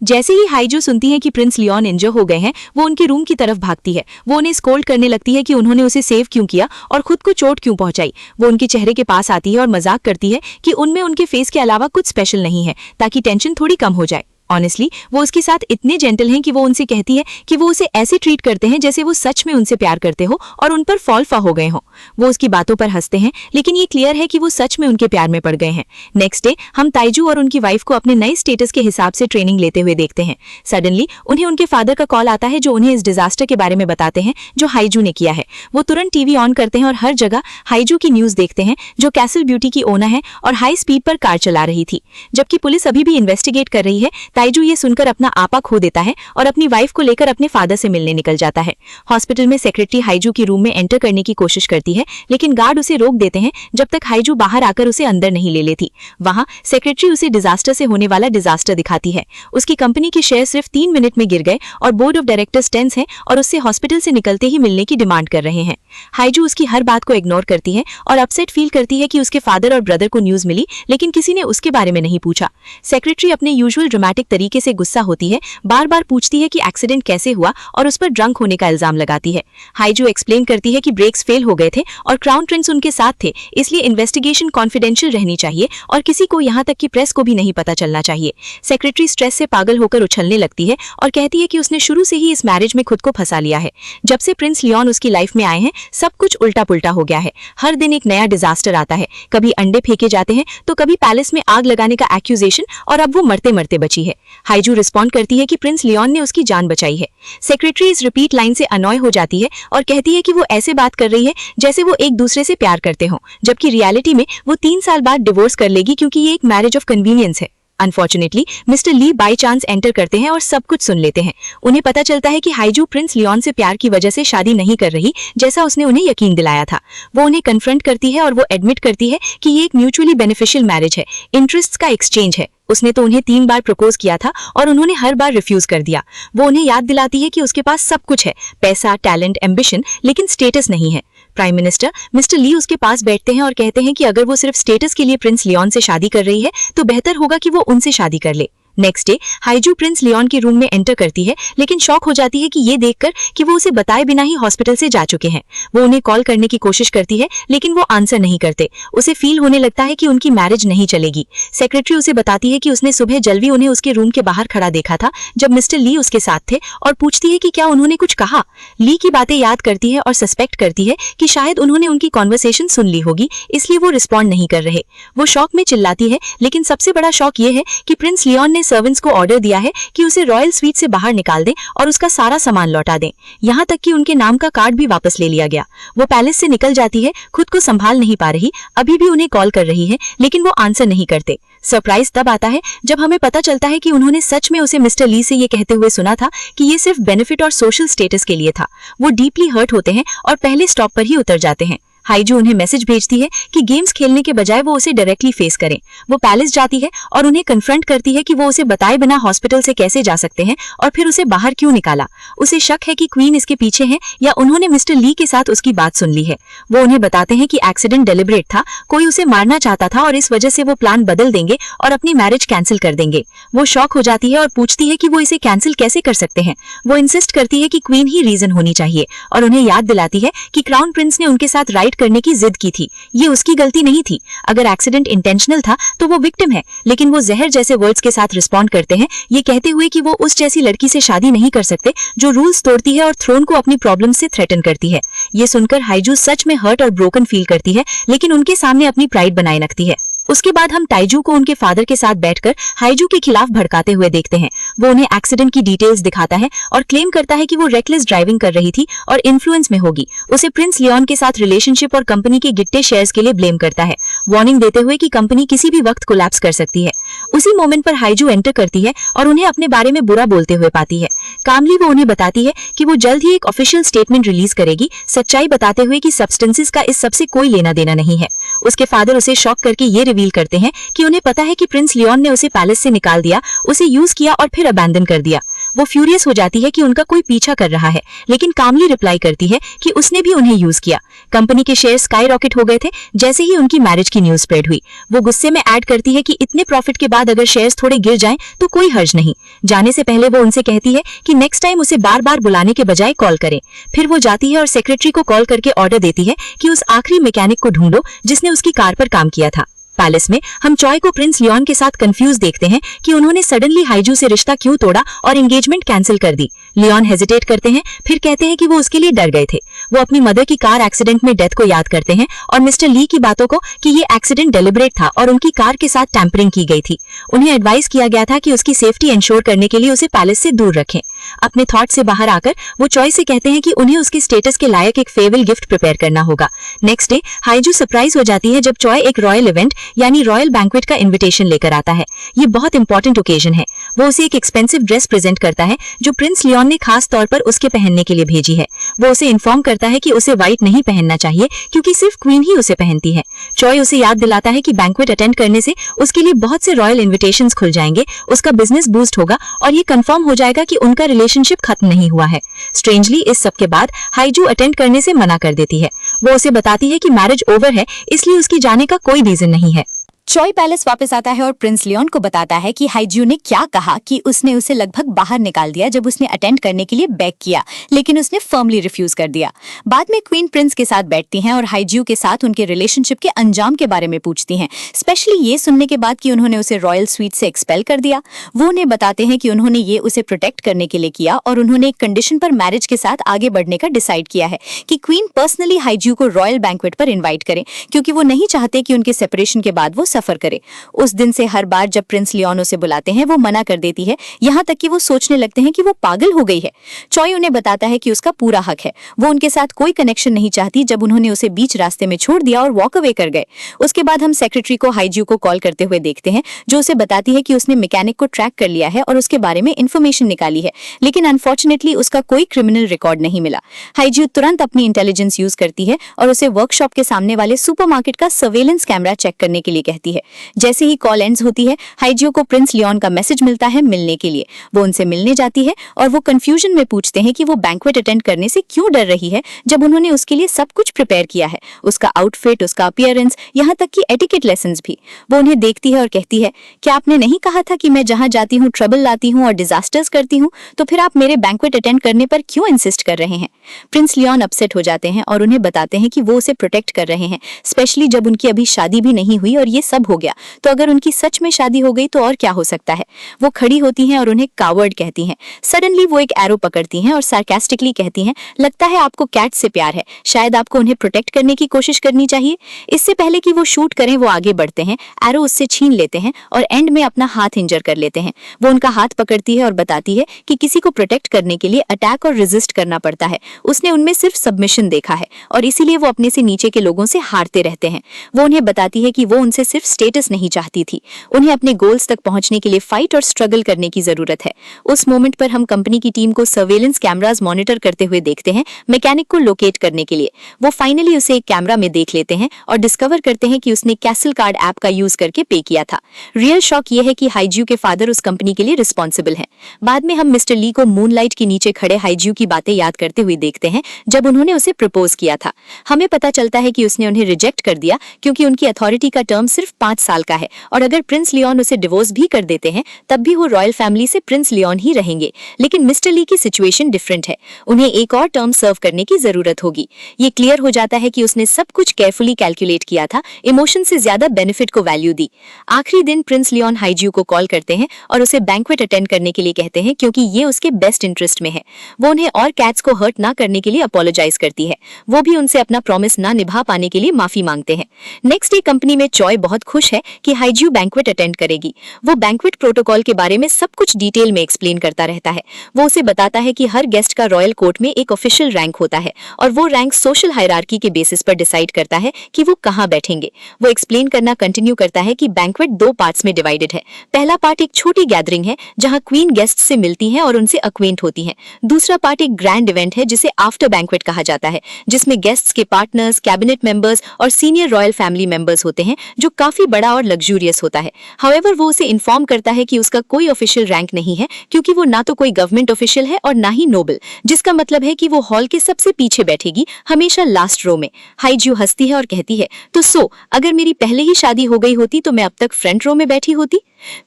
जैसे ही हाइजू सुनती है कि प्रिंस लियोन इंजर हो गए हैं, वो उनके रूम की तरफ भागती है। वो उन्हें स्कोल्ड करने लगती है कि उन्होंने उसे सेव क्यों किया और खुद को चोट क्यों पहुंचाई। वो उनके चेहरे के पास आती है और मजाक करती है कि उनमें उनके फेस के अलावा कुछ स्पेशल नहीं है, ताकि टेंशन थोड़ी कम हो जाए। ऑनेस्टली वो उसके साथ इतने जेंटल हैं कि वो उनसे कहती है कि वो उसे ऐसे ट्रीट करते हैं जैसे वो सच में उनसे प्यार करते हो और उन पर फॉल फॉर हो गए हो। वो उसकी बातों पर हंसते हैं, लेकिन ये क्लियर है कि वो सच में उनके प्यार में पड़ गए हैं। नेक्स्ट डे हम ताइजू और उनकी वाइफ को अपने नए स्टेटस के हिसाब से ट्रेनिंग लेते हुए देखते हैं। सडनली उन्हें उनके फादर का कॉल आता है, जो उन्हें इस डिजास्टर के बारे में बताते हैं जो हाइजू ने किया है। वो तुरंत टीवी ऑन करते हैं और हर जगह हाइजू की न्यूज देखते हैं, जो कैसल ब्यूटी की ओनर है और हाई स्पीड पर कार चला रही थी। जबकि पुलिस अभी भी इन्वेस्टिगेट कर रही है, ताइजू ये सुनकर अपना आपा खो देता है और अपनी वाइफ को लेकर अपने फादर से मिलने निकल जाता है। हॉस्पिटल में सेक्रेटरी हाइजू की रूम में एंटर करने की कोशिश करती है, लेकिन गार्ड उसे रोक देते हैं जब तक हाइजू बाहर आकर उसे अंदर नहीं ले लेती। वहां सेक्रेटरी उसे डिजास्टर से होने वाला डिजास्टर दिखाती है। उसकी कंपनी के शेयर सिर्फ 3 मिनट में गिर गए और बोर्ड ऑफ डायरेक्टर्स टेंस है और उससे हॉस्पिटल से निकलते ही मिलने की डिमांड कर रहे हैं। हाइजू उसकी हर बात को इग्नोर करती है और अपसेट फील करती है कि उसके फादर और ब्रदर को न्यूज मिली, लेकिन किसी ने उसके बारे में नहीं पूछा। सेक्रेटरी अपने यूजुअल ड्रामेटिक तरीके से गुस्सा होती है, बार बार पूछती है कि एक्सीडेंट कैसे हुआ और उस पर ड्रंक होने का इल्जाम लगाती है। हाइजू एक्सप्लेन करती है कि ब्रेक्स फेल हो गए थे और क्राउन प्रिंस उनके साथ थे, इसलिए इन्वेस्टिगेशन कॉन्फिडेंशियल रहनी चाहिए और किसी को यहाँ तक कि प्रेस को भी नहीं पता चलना चाहिए। सेक्रेटरी स्ट्रेस से पागल होकर उछलने लगती है और कहती है कि उसने शुरू से ही इस मैरिज में खुद को फंसा लिया है। जब से प्रिंस लियोन उसकी लाइफ में आए हैं, सब कुछ उल्टा पुल्टा हो गया है। हर दिन एक नया डिजास्टर आता है, कभी अंडे फेंके जाते हैं तो कभी पैलेस में आग लगाने का एक्यूजेशन, और अब वो मरते मरते बची है। हाइजू रिस्पॉन्ड करती है कि प्रिंस लियोन ने उसकी जान बचाई है। सेक्रेटरी इस रिपीट लाइन से अनॉय हो जाती है और कहती है कि वो ऐसे बात कर रही है जैसे वो एक दूसरे से प्यार करते हो, जबकि रियलिटी में वो 3 साल बाद डिवोर्स कर लेगी, क्योंकि ये एक मैरिज ऑफ कन्वीनियंस है। Unfortunately Mister Lee by chance enter करते हैं और सब कुछ सुन लेते हैं। उन्हें पता चलता है कि हाइजू प्रिंस लियोन से प्यार की वजह से शादी नहीं कर रही, जैसा उसने उन्हें यकीन दिलाया था। वो उन्हें कन्फ्रंट करती है और वो एडमिट करती है कि ये एक म्यूचुअली बेनिफिशियल मैरिज है, इंटरेस्ट्स का एक्सचेंज है। उसने तो उन्हें 3 बार प्रपोज किया था और उन्होंने हर बार रिफ्यूज कर दिया। वो उन्हें याद दिलाती है कि उसके पास सब कुछ है, पैसा, टैलेंट, एम्बिशन, लेकिन स्टेटस नहीं है। प्राइम मिनिस्टर मिस्टर ली उसके पास बैठते हैं और कहते हैं कि अगर वो सिर्फ स्टेटस के लिए प्रिंस लियोन से शादी कर रही है तो बेहतर होगा कि वो उनसे शादी कर ले। नेक्स्ट डे हाइजू प्रिंस लियोन के रूम में एंटर करती है, लेकिन शॉक हो जाती है कि ये देखकर कि वो उसे बताए बिना ही हॉस्पिटल से जा चुके हैं। वो उन्हें कॉल करने की कोशिश करती है, लेकिन वो आंसर नहीं करते। उसे फील होने लगता है कि उनकी मैरिज नहीं चलेगी। सेक्रेटरी उसे बताती है कि उसने सुबह जल्दी उन्हें उसके रूम के बाहर खड़ा देखा था जब मिस्टर ली उसके साथ थे, और पूछती है कि क्या उन्होंने कुछ कहा। ली की बातें याद करती है और सस्पेक्ट करती है कि शायद उन्होंने उनकी कॉन्वर्सेशन सुन ली होगी, इसलिए वो रिस्पॉन्ड नहीं कर रहे। वो शॉक में चिल्लाती है, लेकिन सबसे बड़ा शॉक ये है कि प्रिंस लियोन ने सर्वेंट्स को ऑर्डर दिया है कि उसे रॉयल स्वीट से बाहर निकाल दें और उसका सारा सामान लौटा दें। यहाँ तक कि उनके नाम का कार्ड भी वापस ले लिया गया। वो पैलेस से निकल जाती है, खुद को संभाल नहीं पा रही, अभी भी उन्हें कॉल कर रही है, लेकिन वो आंसर नहीं करते। सरप्राइज तब आता है जब हमें पता चलता है कि उन्होंने सच में उसे मिस्टर ली से ये कहते हुए सुना था कि ये सिर्फ बेनिफिट और सोशल स्टेटस के लिए था। वो डीपली हर्ट होते हैं और पहले स्टॉप पर ही उतर जाते हैं। हाइजू उन्हें मैसेज भेजती है कि गेम्स खेलने के बजाय वो उसे डायरेक्टली फेस करें। वो पैलेस जाती है और उन्हें कन्फ्रंट करती है कि वो उसे बताए बिना हॉस्पिटल से कैसे जा सकते हैं और फिर उसे बाहर क्यों निकाला। उसे शक है कि क्वीन इसके पीछे है या उन्होंने मिस्टर ली के साथ उसकी बात सुन ली है। वो उन्हें बताते हैं कि एक्सीडेंट डेलिब्रेट था, कोई उसे मारना चाहता था और इस वजह से वो प्लान बदल देंगे और अपनी मैरिज कैंसिल कर देंगे। वो शॉक हो जाती है और पूछती है कि वो इसे कैंसिल कैसे कर सकते हैं। वो इंसिस्ट करती है कि क्वीन ही रीजन होनी चाहिए और उन्हें याद दिलाती है कि क्राउन प्रिंस ने उनके साथ राइड करने की जिद की थी। ये उसकी गलती नहीं थी। अगर एक्सीडेंट इंटेंशनल था तो वो विक्टिम है, लेकिन वो जहर जैसे वर्ड्स के साथ रिस्पॉन्ड करते हैं, ये कहते हुए कि वो उस जैसी लड़की से शादी नहीं कर सकते जो रूल्स तोड़ती है और थ्रोन को अपनी प्रॉब्लम से थ्रेटन करती है। ये सुनकर हाइजू सच में हर्ट और ब्रोकन फील करती है, लेकिन उनके सामने अपनी प्राइड बनाए रखती है। उसके बाद हम ताइजू को उनके फादर के साथ बैठकर हाइजू के खिलाफ भड़काते हुए देखते हैं। वो उन्हें एक्सीडेंट की डिटेल्स दिखाता है और क्लेम करता है कि वो रेकलेस ड्राइविंग कर रही थी और इन्फ्लुएंस में होगी। उसे प्रिंस लियोन के साथ रिलेशनशिप और कंपनी के गिट्टे शेयर्स के लिए ब्लेम करता है, वार्निंग देते हुए कि कंपनी किसी भी वक्त कोलैप्स कर सकती है। उसी मोमेंट पर हाइजू एंटर करती है और उन्हें अपने बारे में बुरा बोलते हुए पाती है। कामली वो उन्हें बताती है कि वो जल्द ही एक ऑफिशियल स्टेटमेंट रिलीज करेगी, सच्चाई बताते हुए कि सब्सटेंसेस का इस सबसे कोई लेना देना नहीं है। उसके फादर उसे शॉक करके ये रिवील करते हैं कि उन्हें पता है कि प्रिंस लियोन ने उसे पैलेस से निकाल दिया, उसे यूज किया और फिर अबैंडन कर दिया। वो फ्यूरियस हो जाती है कि उनका कोई पीछा कर रहा है, लेकिन कामली रिप्लाई करती है कि उसने भी उन्हें यूज किया। कंपनी के शेयर स्काई रॉकेट हो गए थे जैसे ही उनकी मैरिज की न्यूज स्प्रेड हुई। वो गुस्से में ऐड करती है कि इतने प्रॉफिट के बाद अगर शेयर्स थोड़े गिर जाएं तो कोई हर्ज नहीं। जाने से पहले वो उनसे कहती है कि नेक्स्ट टाइम उसे बार बार बुलाने के बजाय कॉल करें। फिर वो जाती है और सेक्रेटरी को कॉल करके ऑर्डर देती है कि उस आखिरी मैकेनिक को ढूंढो जिसने उसकी कार पर काम किया था। पैलेस में हम चॉय को प्रिंस लियोन के साथ कंफ्यूज देखते हैं कि उन्होंने सडनली हाइजू से रिश्ता क्यों तोड़ा और एंगेजमेंट कैंसिल कर दी। लियोन हेजिटेट करते हैं, फिर कहते हैं कि वो उसके लिए डर गए थे। वो अपनी मदर की कार एक्सीडेंट में डेथ को याद करते हैं और मिस्टर ली की बातों को कि ये एक्सीडेंट डेलिब्रेट था और उनकी कार के साथ टैंपरिंग की गई थी। उन्हें एडवाइस किया गया था कि उसकी सेफ्टी इंश्योर करने के लिए उसे पैलेस से दूर रखें। अपने थॉट से बाहर आकर वो चॉय से कहते हैं कि उन्हें उसके स्टेटस के लायक एक फेयरवेल गिफ्ट प्रिपेयर करना होगा। नेक्स्ट डे हाइजू सरप्राइज हो जाती है जब चॉय एक रॉयल इवेंट यानी रॉयल बैंक्वेट का इन्विटेशन लेकर आता है। ये बहुत इंपॉर्टेंट ओकेजन है। वो उसे एक एक्सपेंसिव ड्रेस प्रेजेंट करता है जो प्रिंस लियोन ने खास तौर पर उसके पहनने के लिए भेजी है। वो उसे इन्फॉर्म करता है कि उसे व्हाइट नहीं पहनना चाहिए क्योंकि सिर्फ क्वीन ही उसे पहनती है। चॉय उसे याद दिलाता है कि बैंक्वेट अटेंड करने से उसके लिए बहुत से रॉयल इन्विटेशंस खुल जाएंगे, उसका बिजनेस बूस्ट होगा और ये कंफर्म हो जाएगा कि उनका रिलेशनशिप खत्म नहीं हुआ है। स्ट्रेंजली इस सब के बाद हाइजू अटेंड करने से मना कर देती है। वो उसे बताती है कि मैरिज ओवर है, इसलिए उसकी जाने का कोई रीजन नहीं है। चॉय पैलेस वापस आता है और प्रिंस लियोन को बताता है कि हाइजू ने क्या कहा कि उसने उसे लगभग बाहर निकाल दिया जब उसने अटेंड करने के लिए बेग किया, लेकिन उसने फर्मली रिफ्यूज कर दिया। बाद में क्वीन प्रिंस के साथ बैठती हैं और हाइजू के साथ उनके रिलेशनशिप के अंजाम के बारे में पूछती हैं, स्पेशली ये सुनने के बाद कि उन्होंने उसे रॉयल स्वीट से एक्सपेल कर दिया। वो उन्हें बताते हैं कि उन्होंने ये उसे प्रोटेक्ट करने के लिए किया और उन्होंने एक कंडीशन पर मैरिज के साथ आगे बढ़ने का डिसाइड किया है कि क्वीन पर्सनली हाइजू को रॉयल बैंक्वेट पर इन्वाइट करें, क्योंकि वो नहीं चाहते कि उनके सेपरेशन के बाद वो सफर करे। उस दिन से हर बार जब प्रिंस लियोन उसे बुलाते हैं वो मना कर देती है, यहाँ तक कि वो सोचने लगते हैं कि वो पागल हो गई है। चॉय उन्हें बताता है कि उसका पूरा हक है, वो उनके साथ कोई कनेक्शन नहीं चाहती जब उन्होंने उसे बीच रास्ते में छोड़ दिया और वॉक अवे कर गए। उसके बाद हम सेक्रेटरी को हाइजू को कॉल करते हुए देखते हैं, जो उसे बताती है कि उसने मैकेनिक को ट्रैक कर लिया है और उसके बारे में इंफॉर्मेशन निकाली है, लेकिन अनफॉर्चुनेटली उसका कोई क्रिमिनल रिकॉर्ड नहीं मिला। हाइजू तुरंत अपनी इंटेलिजेंस यूज करती है और उसे वर्कशॉप के सामने वाले सुपरमार्केट का सर्वेलेंस कैमरा चेक करने के लिए कहती है। जैसे ही कॉल एंड्स होती है, हाइजू को प्रिंस लियोन का मैसेज मिलता है मिलने के लिए। वो उनसे मिलने जाती है और वो कंफ्यूजन में पूछते हैं कि वो बैंक्वेट अटेंड करने से क्यों डर रही है जब उन्होंने उसके लिए सब कुछ प्रिपेयर किया है, उसका आउटफिट, उसका अपीयरेंस, यहाँ तक कि एटिकेट लेसन्स भी। वो उन्हें देखती है और कहती है, क्या आपने नहीं कहा था कि मैं जहाँ जाती हूँ ट्रबल लाती हूँ और डिजास्टर्स करती हूँ, तो फिर आप मेरे बैंक्वेट अटेंड करने पर क्यों इंसिस्ट कर रहे हैं? प्रिंस लियोन अपसेट हो जाते हैं और उन्हें बताते हैं कि वो उसे प्रोटेक्ट कर रहे हैं, स्पेशली जब उनकी अभी शादी भी नहीं हुई और ये सब हो गया, तो अगर उनकी सच में शादी हो गई तो और क्या हो सकता है। वो खड़ी होती हैं और उन्हें कावर्ड कहती हैं। सडनली वो एक एरो पकड़ती हैं और सार्कास्टिकली कहती हैं, लगता है आपको कैट से प्यार है, शायद आपको उन्हें प्रोटेक्ट करने की कोशिश करनी चाहिए। इससे पहले कि वो शूट करें वो आगे बढ़ते हैं, एरो उससे छीन लेते हैं और एंड में अपना हाथ इंजर कर लेते हैं। वो उनका हाथ पकड़ती है और बताती है कि किसी को प्रोटेक्ट करने के लिए अटैक और रेजिस्ट करना पड़ता है। उसने उनमें सिर्फ सबमिशन देखा है और इसीलिए वो अपने से नीचे के लोगों से हारते रहते हैं। वो उन्हें बताती है कि वो उनसे सिर्फ स्टेटस नहीं चाहती थी, उन्हें अपने गोल्स तक पहुंचने के लिए फाइट और स्ट्रगल करने की जरूरत है। उस मोमेंट पर हम कंपनी की टीम को सर्वेलेंस कैमरास मॉनिटर करते हुए देखते हैं मैकेनिक को लोकेट करने के लिए। वो फाइनली उसे एक कैमरा में देख लेते हैं और डिस्कवर करते हैं कि उसने कैसल कार्ड ऐप का यूज करके पे किया था। रियल शॉक ये है कि हाइजू के फादर उस कंपनी के लिए रिस्पॉन्सिबल हैं। बाद में हम मिस्टर ली को मूनलाइट के नीचे खड़े हाइजू की बातें याद करते हुए देखते हैं जब उन्होंने उसे प्रपोज किया था। हमें पता चलता है कि उसने उन्हें रिजेक्ट कर दिया क्योंकि उनकी अथॉरिटी का टर्म सिर्फ 5 साल का है और अगर प्रिंस लियोन उसे डिवोर्स भी कर देते हैं तब भी वो रॉयल फैमिली से प्रिंस लियोन ही रहेंगे। लेकिन मिस्टर ली की सिचुएशन डिफरेंट है, उन्हें एक और टर्म सर्व करने की जरूरत होगी। ये क्लियर हो जाता है कि उसने सब कुछ केयरफुली कैलकुलेट किया था, इमोशन से ज्यादा बेनिफिट को वैल्यू दी। आखिरी दिन प्रिंस लियोन हाइजू को कॉल करते हैं और उसे बैंक्वेट अटेंड करने के लिए कहते हैं क्योंकि ये उसके बेस्ट इंटरेस्ट में है। वो उन्हें और कैट्स को हर्ट ना करने के लिए अपोलोजाइज करती है। वो भी उनसे अपना प्रॉमिस ना निभा पाने के लिए माफी मांगते हैं। नेक्स्ट डे कंपनी में चॉय बहुत खुश है कि हाइजू बैंक्वेट अटेंड करेगी। वो बैंक्वेट प्रोटोकॉल के बारे में सब कुछ डिटेल में एक्सप्लेन करता रहता है। वो उसे बताता है कि हर गेस्ट का रॉयल कोर्ट में एक ऑफिशियल रैंक होता है और वो रैंक सोशल हायरार्की के बेसिस पर डिसाइड करता है कि वो कहाँ बैठेंगे। वो एक्सप्लेन करना कंटिन्यू करता है कि बैंक्वेट 2 पार्ट्स में डिवाइडेड है। पहला पार्ट एक छोटी गैदरिंग है जहाँ क्वीन गेस्ट से मिलती हैं और उनसे अक्वेंट होती हैं। दूसरा पार्ट एक ग्रैंड इवेंट है जिसे आफ्टर बैंक्वेट कहा जाता है, जिसमें गेस्ट्स के पार्टनर्स, कैबिनेट मेंबर्स और सीनियर रॉयल फैमिली मेंबर्स होते हैं, जो काफी बड़ा और लग्जूरियस होता है। हाउएवर वो उसे इन्फॉर्म करता है कि उसका कोई ऑफिशियल रैंक नहीं है क्योंकि वो ना तो कोई गवर्नमेंट ऑफिशियल है और ना ही नोबल, जिसका मतलब है कि वो हॉल के सबसे पीछे बैठेगी, हमेशा लास्ट रो में। हाइजू हंसती है और कहती है, तो अगर मेरी पहले ही शादी हो गई होती तो मैं अब तक फ्रंट रो में बैठी होती।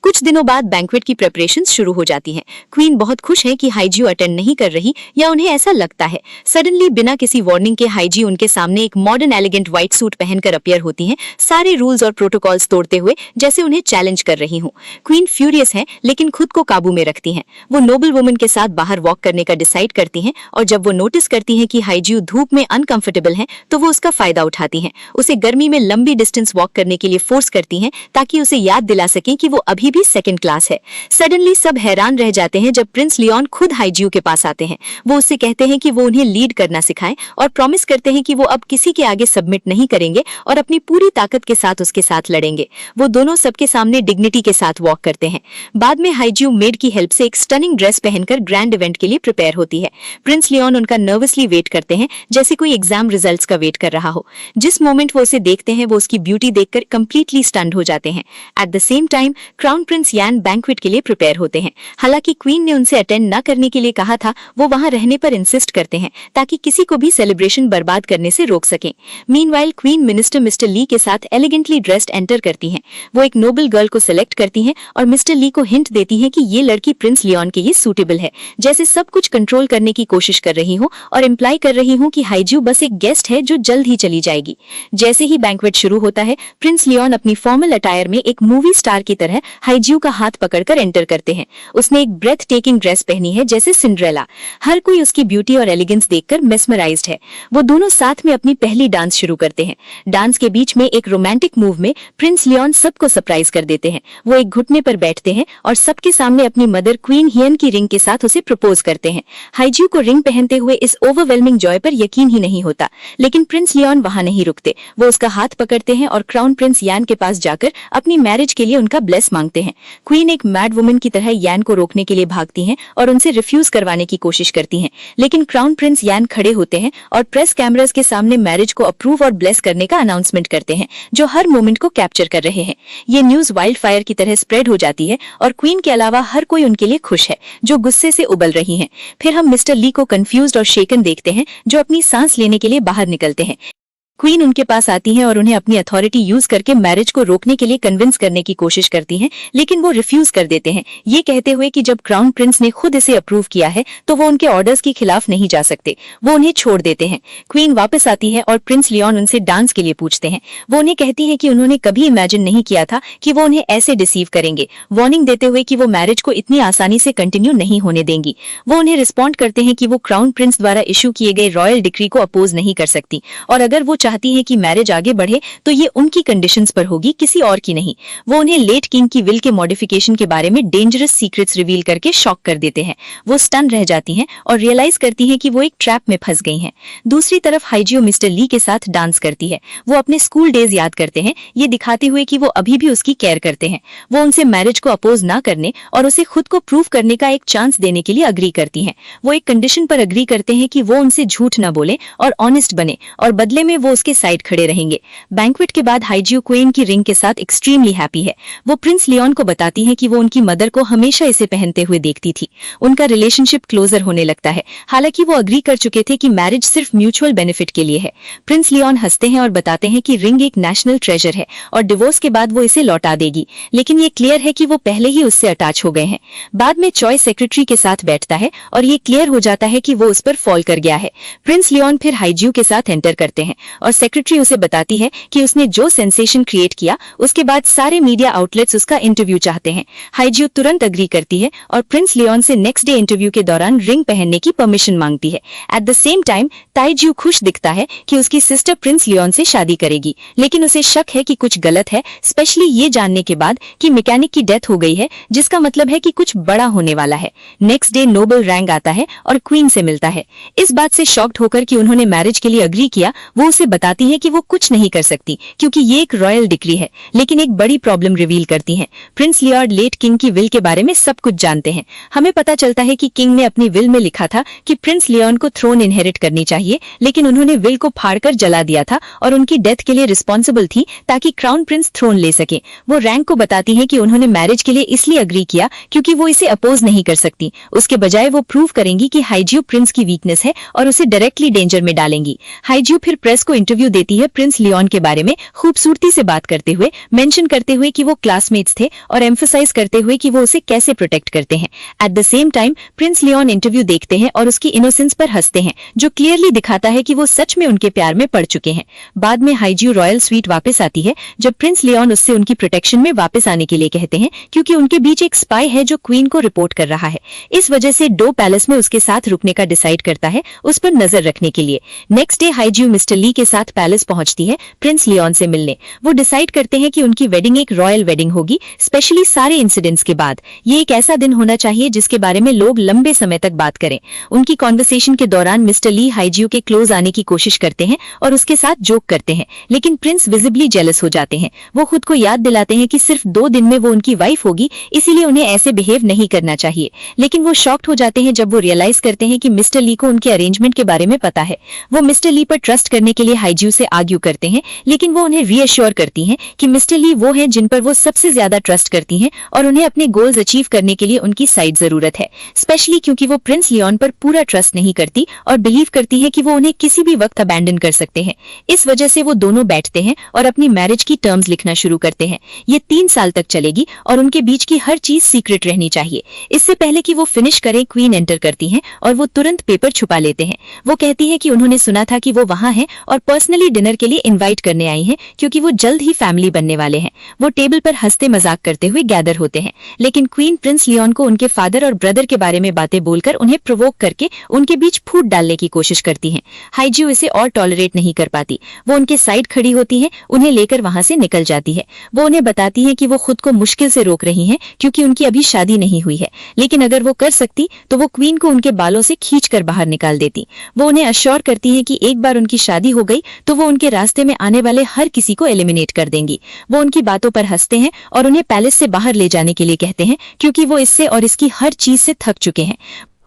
कुछ दिनों बाद बैंक्वेट की प्रिपरेशंस शुरू हो जाती हैं। क्वीन बहुत खुश है कि हाईजियो अटेंड नहीं कर रही, या उन्हें ऐसा लगता है। सडनली बिना किसी वार्निंग के हाईजियो उनके सामने एक मॉडर्न एलिगेंट व्हाइट सूट पहनकर अपीयर होती हैं, सारे रूल्स और प्रोटोकॉल्स तोड़ते हुए, जैसे उन्हें चैलेंज कर रही हूँ। क्वीन फ्यूरियस है, लेकिन खुद को काबू में रखती हैं। वो नोबल वुमन के साथ बाहर वॉक करने का डिसाइड करती हैं, और जब वो नोटिस करती हैं कि हाईजियो धूप में अनकंफर्टेबल है, तो वो उसका फायदा उठाती हैं। उसे गर्मी में लंबी डिस्टेंस वॉक करने के लिए फोर्स करती हैं, ताकि उसे याद दिला सकें कि वो अभी भी सेकंड क्लास है। सडनली सब हैरान रह जाते हैं जब प्रिंस लियोन खुद हाईजियो के पास आते हैं। वो उससे कहते हैं कि वो उन्हें लीड करना सिखाएं, और प्रॉमिस करते हैं कि वो अब किसी के आगे सबमिट नहीं करेंगे और अपनी पूरी ताकत के साथ उसके साथ लड़ेंगे। वो दोनों सबके सामने डिग्निटी के साथ वॉक करते हैं। बाद में हाईजियो मेड की हेल्प से एक स्टनिंग ड्रेस पहनकर ग्रैंड इवेंट के लिए प्रिपेयर होती है। प्रिंस लियोन उनका नर्वसली वेट करते हैं, जैसे कोई एग्जाम रिजल्ट्स का वेट कर रहा हो। जिस मोमेंट वो उसे देखते हैं, वो उसकी ब्यूटी देखकर कंप्लीटली स्टन्ड हो जाते हैं। At the same time crown Prince यान बैंक्वेट के लिए प्रिपेयर होते हैं। हालांकि क्वीन ने उनसे अटेंड न करने के लिए कहा था, वो वहां रहने पर इंसिस्ट करते हैं, ताकि किसी को भी सेलिब्रेशन बर्बाद करने से रोक सकें। मीनवाइल क्वीन मिनिस्टर मिस्टर ली के साथ एलिगेंटली ड्रेस्ड एंटर करती हैं। वो एक नोबल गर्ल को सिलेक्ट करती हैं और मिस्टर ली को हिंट देती हैं कि ये लड़की प्रिंस लियोन के लिए सूटेबल है, जैसे सब कुछ कंट्रोल करने की कोशिश कर रही हूँ और इम्प्लाई कर रही हूँ कि हाईजियो बस एक गेस्ट है जो जल्द ही चली जाएगी। जैसे ही बैंक्वेट शुरू होता है, प्रिंस लियोन अपनी फॉर्मल अटायर में एक मूवी स्टार की तरह हाईजियो का हाथ पकड़कर एंटर करते हैं। उसने एक ब्रेथ टेकिंग ड्रेस पहनी है, जैसे सिंड्रेला। हर कोई उसकी ब्यूटी और एलिगेंस देखकर मेस्मराइज्ड है। वो दोनों साथ में अपनी पहली डांस शुरू करते हैं। डांस के बीच में एक रोमांटिक मूव में प्रिंस लियोन सबको सरप्राइज कर देते हैं। वो एक घुटने पर बैठते हैं और सबके सामने अपनी मदर क्वीन हियन की रिंग के साथ उसे प्रपोज करते हैं। हाईजियो को रिंग पहनते हुए इस ओवरवेलमिंग जॉय पर यकीन ही नहीं होता, लेकिन प्रिंस लियोन वहां नहीं रुकते। वो उसका हाथ पकड़ते हैं और क्राउन प्रिंस यान के पास जाकर अपनी मैरिज के लिए उनका ब्लेस मांगते हैं। क्वीन एक मैड वुमन की तरह यान को रोकने के लिए भागती हैं और उनसे रिफ्यूज करवाने की कोशिश करती हैं, लेकिन क्राउन प्रिंस यान खड़े होते हैं और प्रेस कैमरास के सामने मैरिज को अप्रूव और ब्लेस करने का अनाउंसमेंट करते हैं, जो हर मोमेंट को कैप्चर कर रहे हैं। ये न्यूज वाइल्ड फायर की तरह स्प्रेड हो जाती है और क्वीन के अलावा हर कोई उनके लिए खुश है, जो गुस्से से उबल रही हैं। फिर हम मिस्टर ली को कंफ्यूज्ड और शेकन देखते हैं, जो अपनी सांस लेने के लिए बाहर निकलते हैं। क्वीन उनके पास आती हैं और उन्हें अपनी अथॉरिटी यूज करके मैरिज को रोकने के लिए कन्विंस करने की कोशिश करती हैं, लेकिन वो रिफ्यूज कर देते हैं, ये कहते हुए कि जब क्राउन प्रिंस ने खुद इसे अप्रूव किया है तो वो उनके ऑर्डर्स के खिलाफ नहीं जा सकते। वो उन्हें छोड़ देते हैं। क्वीन वापस आती है और प्रिंस लियोन उनसे डांस के लिए पूछते हैं। वो उन्हें कहती है कि उन्होंने कभी इमेजिन नहीं किया था कि वो उन्हें ऐसे डिसीव करेंगे, वार्निंग देते हुए कि वो मैरिज को इतनी आसानी से कंटिन्यू नहीं होने देंगी। वो उन्हें रिस्पॉन्ड करते हैं कि वो क्राउन प्रिंस द्वारा इशू किए गए रॉयल डिक्री को अपोज नहीं कर सकती, और अगर वो चाहती है कि मैरिज आगे बढ़े तो ये उनकी कंडीशंस पर होगी, किसी और की नहीं। वो उन्हें लेट किंग की विल के मॉडिफिकेशन के बारे में डेंजरस सीक्रेट्स रिवील करके शॉक कर देते हैं। वो स्टन रह जाती हैं और रियलाइज करती हैं कि वो एक ट्रैप में फंस गई हैं। दूसरी तरफ हाईजियो मिस्टर ली के साथ डांस करती है। वो अपने स्कूल डेज याद करते हैं, ये दिखाते हुए कि वो अभी भी उसकी केयर करते हैं। वो उनसे मैरिज को अपोज ना करने और उसे खुद को प्रूव करने का एक चांस देने के लिए अग्री करती हैं। वो एक कंडीशन पर अग्री करते हैं कि वो उनसे झूठ न बोले और ऑनेस्ट बने, और बदले में वो उसके साइड खड़े रहेंगे। बैंक्वेट के बाद हाईजियो क्वीन की रिंग के साथ एक्सट्रीमली हैप्पी है। वो प्रिंस लियोन को बताती है कि वो उनकी मदर को हमेशा इसे पहनते हुए देखती थी। उनका रिलेशनशिप क्लोजर होने लगता है। हालांकि वो अग्री कर चुके थे कि मैरिज सिर्फ म्यूचुअल बेनिफिट के लिए है। प्रिंस लियोन हंसते हैं और बताते हैं कि रिंग एक नेशनल ट्रेजर है और डिवोर्स के बाद वो इसे लौटा देगी, लेकिन ये क्लियर है कि वो पहले ही उससे अटैच हो गए हैं। बाद में चॉय सेक्रेटरी के साथ बैठता है और ये क्लियर हो जाता है कि वो उस पर फॉल कर गया है। प्रिंस लियोन फिर हाईजियो के साथ एंटर करते हैं और सेक्रेटरी उसे बताती है कि उसने जो सेंसेशन क्रिएट किया उसके बाद सारे मीडिया आउटलेट्स उसका इंटरव्यू चाहते हैं। हाईजियो तुरंत अग्री करती है और प्रिंस लियोन से नेक्स्ट डे इंटरव्यू के दौरान रिंग पहनने की परमिशन मांगती है। एट द सेम टाइम ताईजियो खुश दिखता है कि उसकी सिस्टर प्रिंस लियोन से शादी करेगी, लेकिन उसे शक है कि कुछ गलत है, स्पेशली ये जानने के बाद कि मैकेनिक की डेथ हो गई है, जिसका मतलब है कि कुछ बड़ा होने वाला है। नेक्स्ट डे नोबल रैंक आता है और क्वीन से मिलता है। इस बात से शॉक्ड होकर कि उन्होंने मैरिज के लिए अग्री किया, वो उसे बताती है कि वो कुछ नहीं कर सकती क्योंकि ये एक रॉयल डिक्री है, लेकिन एक बड़ी प्रॉब्लम रिवील करती हैं। प्रिंस लियोन लेट किंग की विल के बारे में सब कुछ जानते हैं। हमें पता चलता है कि किंग ने अपनी विल में लिखा था कि प्रिंस लियोन को थ्रोन इनहेरिट करनी चाहिए, लेकिन उन्होंने विल को फाड़कर जला दिया था और उनकी डेथ के लिए रिस्पॉन्सिबल थी ताकि क्राउन प्रिंस थ्रोन ले सके। वो रैंक को बताती है कि उन्होंने मैरिज के लिए इसलिए अग्री किया क्योंकि वो इसे अपोज नहीं कर सकती। उसके बजाय वो प्रूव करेंगी कि हाईजियो प्रिंस की वीकनेस है और उसे डायरेक्टली डेंजर में डालेंगी। हाईजियो फिर प्रेस को इंटरव्यू देती है प्रिंस लियोन के बारे में, खूबसूरती से बात करते हुए, मेंशन करते हुए कि वो क्लासमेट्स थे और एम्फसाइज करते हुए कि वो उसे कैसे प्रोटेक्ट करते हैं। At the same time Prince Leon interview देखते हैं और उसकी इनोसेंस पर हंसते हैं, जो क्लियरली दिखाता है कि वो सच में उनके प्यार में पड़ चुके हैं। बाद में हाईज्यू रॉयल स्वीट वापस आती है जब प्रिंस लियोन उससे उनकी प्रोटेक्शन में वापस आने के लिए कहते हैं, क्योंकि उनके बीच एक स्पाई है जो क्वीन को रिपोर्ट कर रहा है। इस वजह से डो पैलेस में उसके साथ रुकने का डिसाइड करता है, उस पर नजर रखने के लिए। नेक्स्ट डे हाईज्यू मिस्टर ली के साथ पैलेस पहुंचती है प्रिंस लियोन से मिलने। वो डिसाइड करते हैं कि उनकी वेडिंग एक रॉयल वेडिंग होगी, स्पेशली सारे इंसिडेंट्स के बाद। ये एक ऐसा दिन होना चाहिए जिसके बारे में लोग लंबे समय तक बात करें। उनकी कॉन्वर्सेशन के दौरान मिस्टर ली हाईज्यू के क्लोज आने की कोशिश करते हैं और उसके साथ जोक करते हैं, लेकिन प्रिंस विजिबली जेलस हो जाते हैं। वो खुद को याद दिलाते हैं कि सिर्फ 2 दिन में वो उनकी वाइफ होगी, इसीलिए उन्हें ऐसे बिहेव नहीं करना चाहिए। लेकिन वो शॉक्ड हो जाते हैं जब वो रियलाइज करते हैं कि मिस्टर ली को उनके अरेंजमेंट के बारे में पता है। वो मिस्टर ली पर ट्रस्ट करने के लिए हाईज्यू से आर्ग्यू करते हैं, लेकिन वो उन्हें रीअश्योर करती हैं कि मिस्टर ली वो हैं जिन पर वो सबसे ज्यादा ट्रस्ट करती हैं और उन्हें अपने गोल्स अचीव करने के लिए उनकी साइड जरूरत है, स्पेशली क्योंकि वो प्रिंस लियोन पर पूरा ट्रस्ट नहीं करती और बिलीव करती है कि वो उन्हें किसी भी वक्त अबैंडन कर सकते हैं। इस वजह से वो दोनों बैठते हैं और अपनी मैरिज की टर्म्स लिखना शुरू करते हैं। ये 3 साल तक चलेगी और उनके बीच की हर चीज सीक्रेट रहनी चाहिए। इससे पहले कि वो फिनिश करें, क्वीन एंटर करती हैं और वो तुरंत पेपर छुपा लेते हैं। वो कहती है कि उन्होंने सुना था कि वो वहां हैं और पर्सनली डिनर के लिए इनवाइट करने आई हैं, क्योंकि वो जल्द ही फैमिली बनने वाले हैं। वो टेबल पर हंसते मजाक करते हुए गैदर होते हैं, लेकिन क्वीन प्रिंस लियोन को उनके फादर और ब्रदर के बारे में बातें बोलकर उन्हें प्रोवोक करके उनके बीच फूट डालने की कोशिश करती हैं। हाईज्यू इसे और टॉलरेट नहीं कर पाती। वो उनके साइड खड़ी होती है, उन्हें लेकर वहां से निकल जाती है। वो उन्हें बताती है कि वो खुद को मुश्किल से रोक रही हैं क्योंकि उनकी अभी शादी नहीं हुई है, लेकिन अगर वो कर सकती तो वो क्वीन को उनके बालों से खींचकर बाहर निकाल देती। वो उन्हें अश्योर करती है कि एक बार उनकी शादी हो गई तो वो उनके रास्ते में आने वाले हर किसी को एलिमिनेट कर देंगी। वो उनकी बातों पर हंसते हैं और उन्हें पैलेस से बाहर ले जाने के लिए कहते हैं, क्योंकि वो इससे और इसकी हर चीज से थक चुके हैं।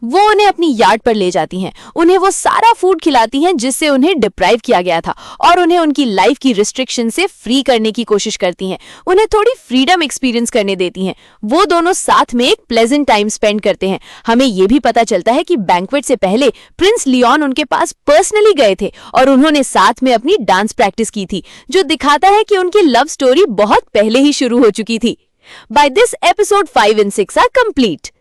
वो उन्हें अपनी यार्ड पर ले जाती हैं, उन्हें वो सारा फूड खिलाती हैं जिससे उन्हें डिप्राइव किया गया था और उन्हें उनकी लाइफ की रिस्ट्रिक्शन से फ्री करने की कोशिश करती हैं। उन्हें थोड़ी फ्रीडम एक्सपीरियंस करने देती हैं। वो दोनों साथ में एक प्लेजेंट टाइम स्पेंड करते हैं। हमें ये भी पता चलता है कि बैंक्वेट से पहले प्रिंस लियोन उनके पास पर्सनली गए थे और उन्होंने साथ में अपनी डांस प्रैक्टिस की थी, जो दिखाता है कि उनकी लव स्टोरी बहुत पहले ही शुरू हो चुकी थी। By this episode 5 and 6 are complete.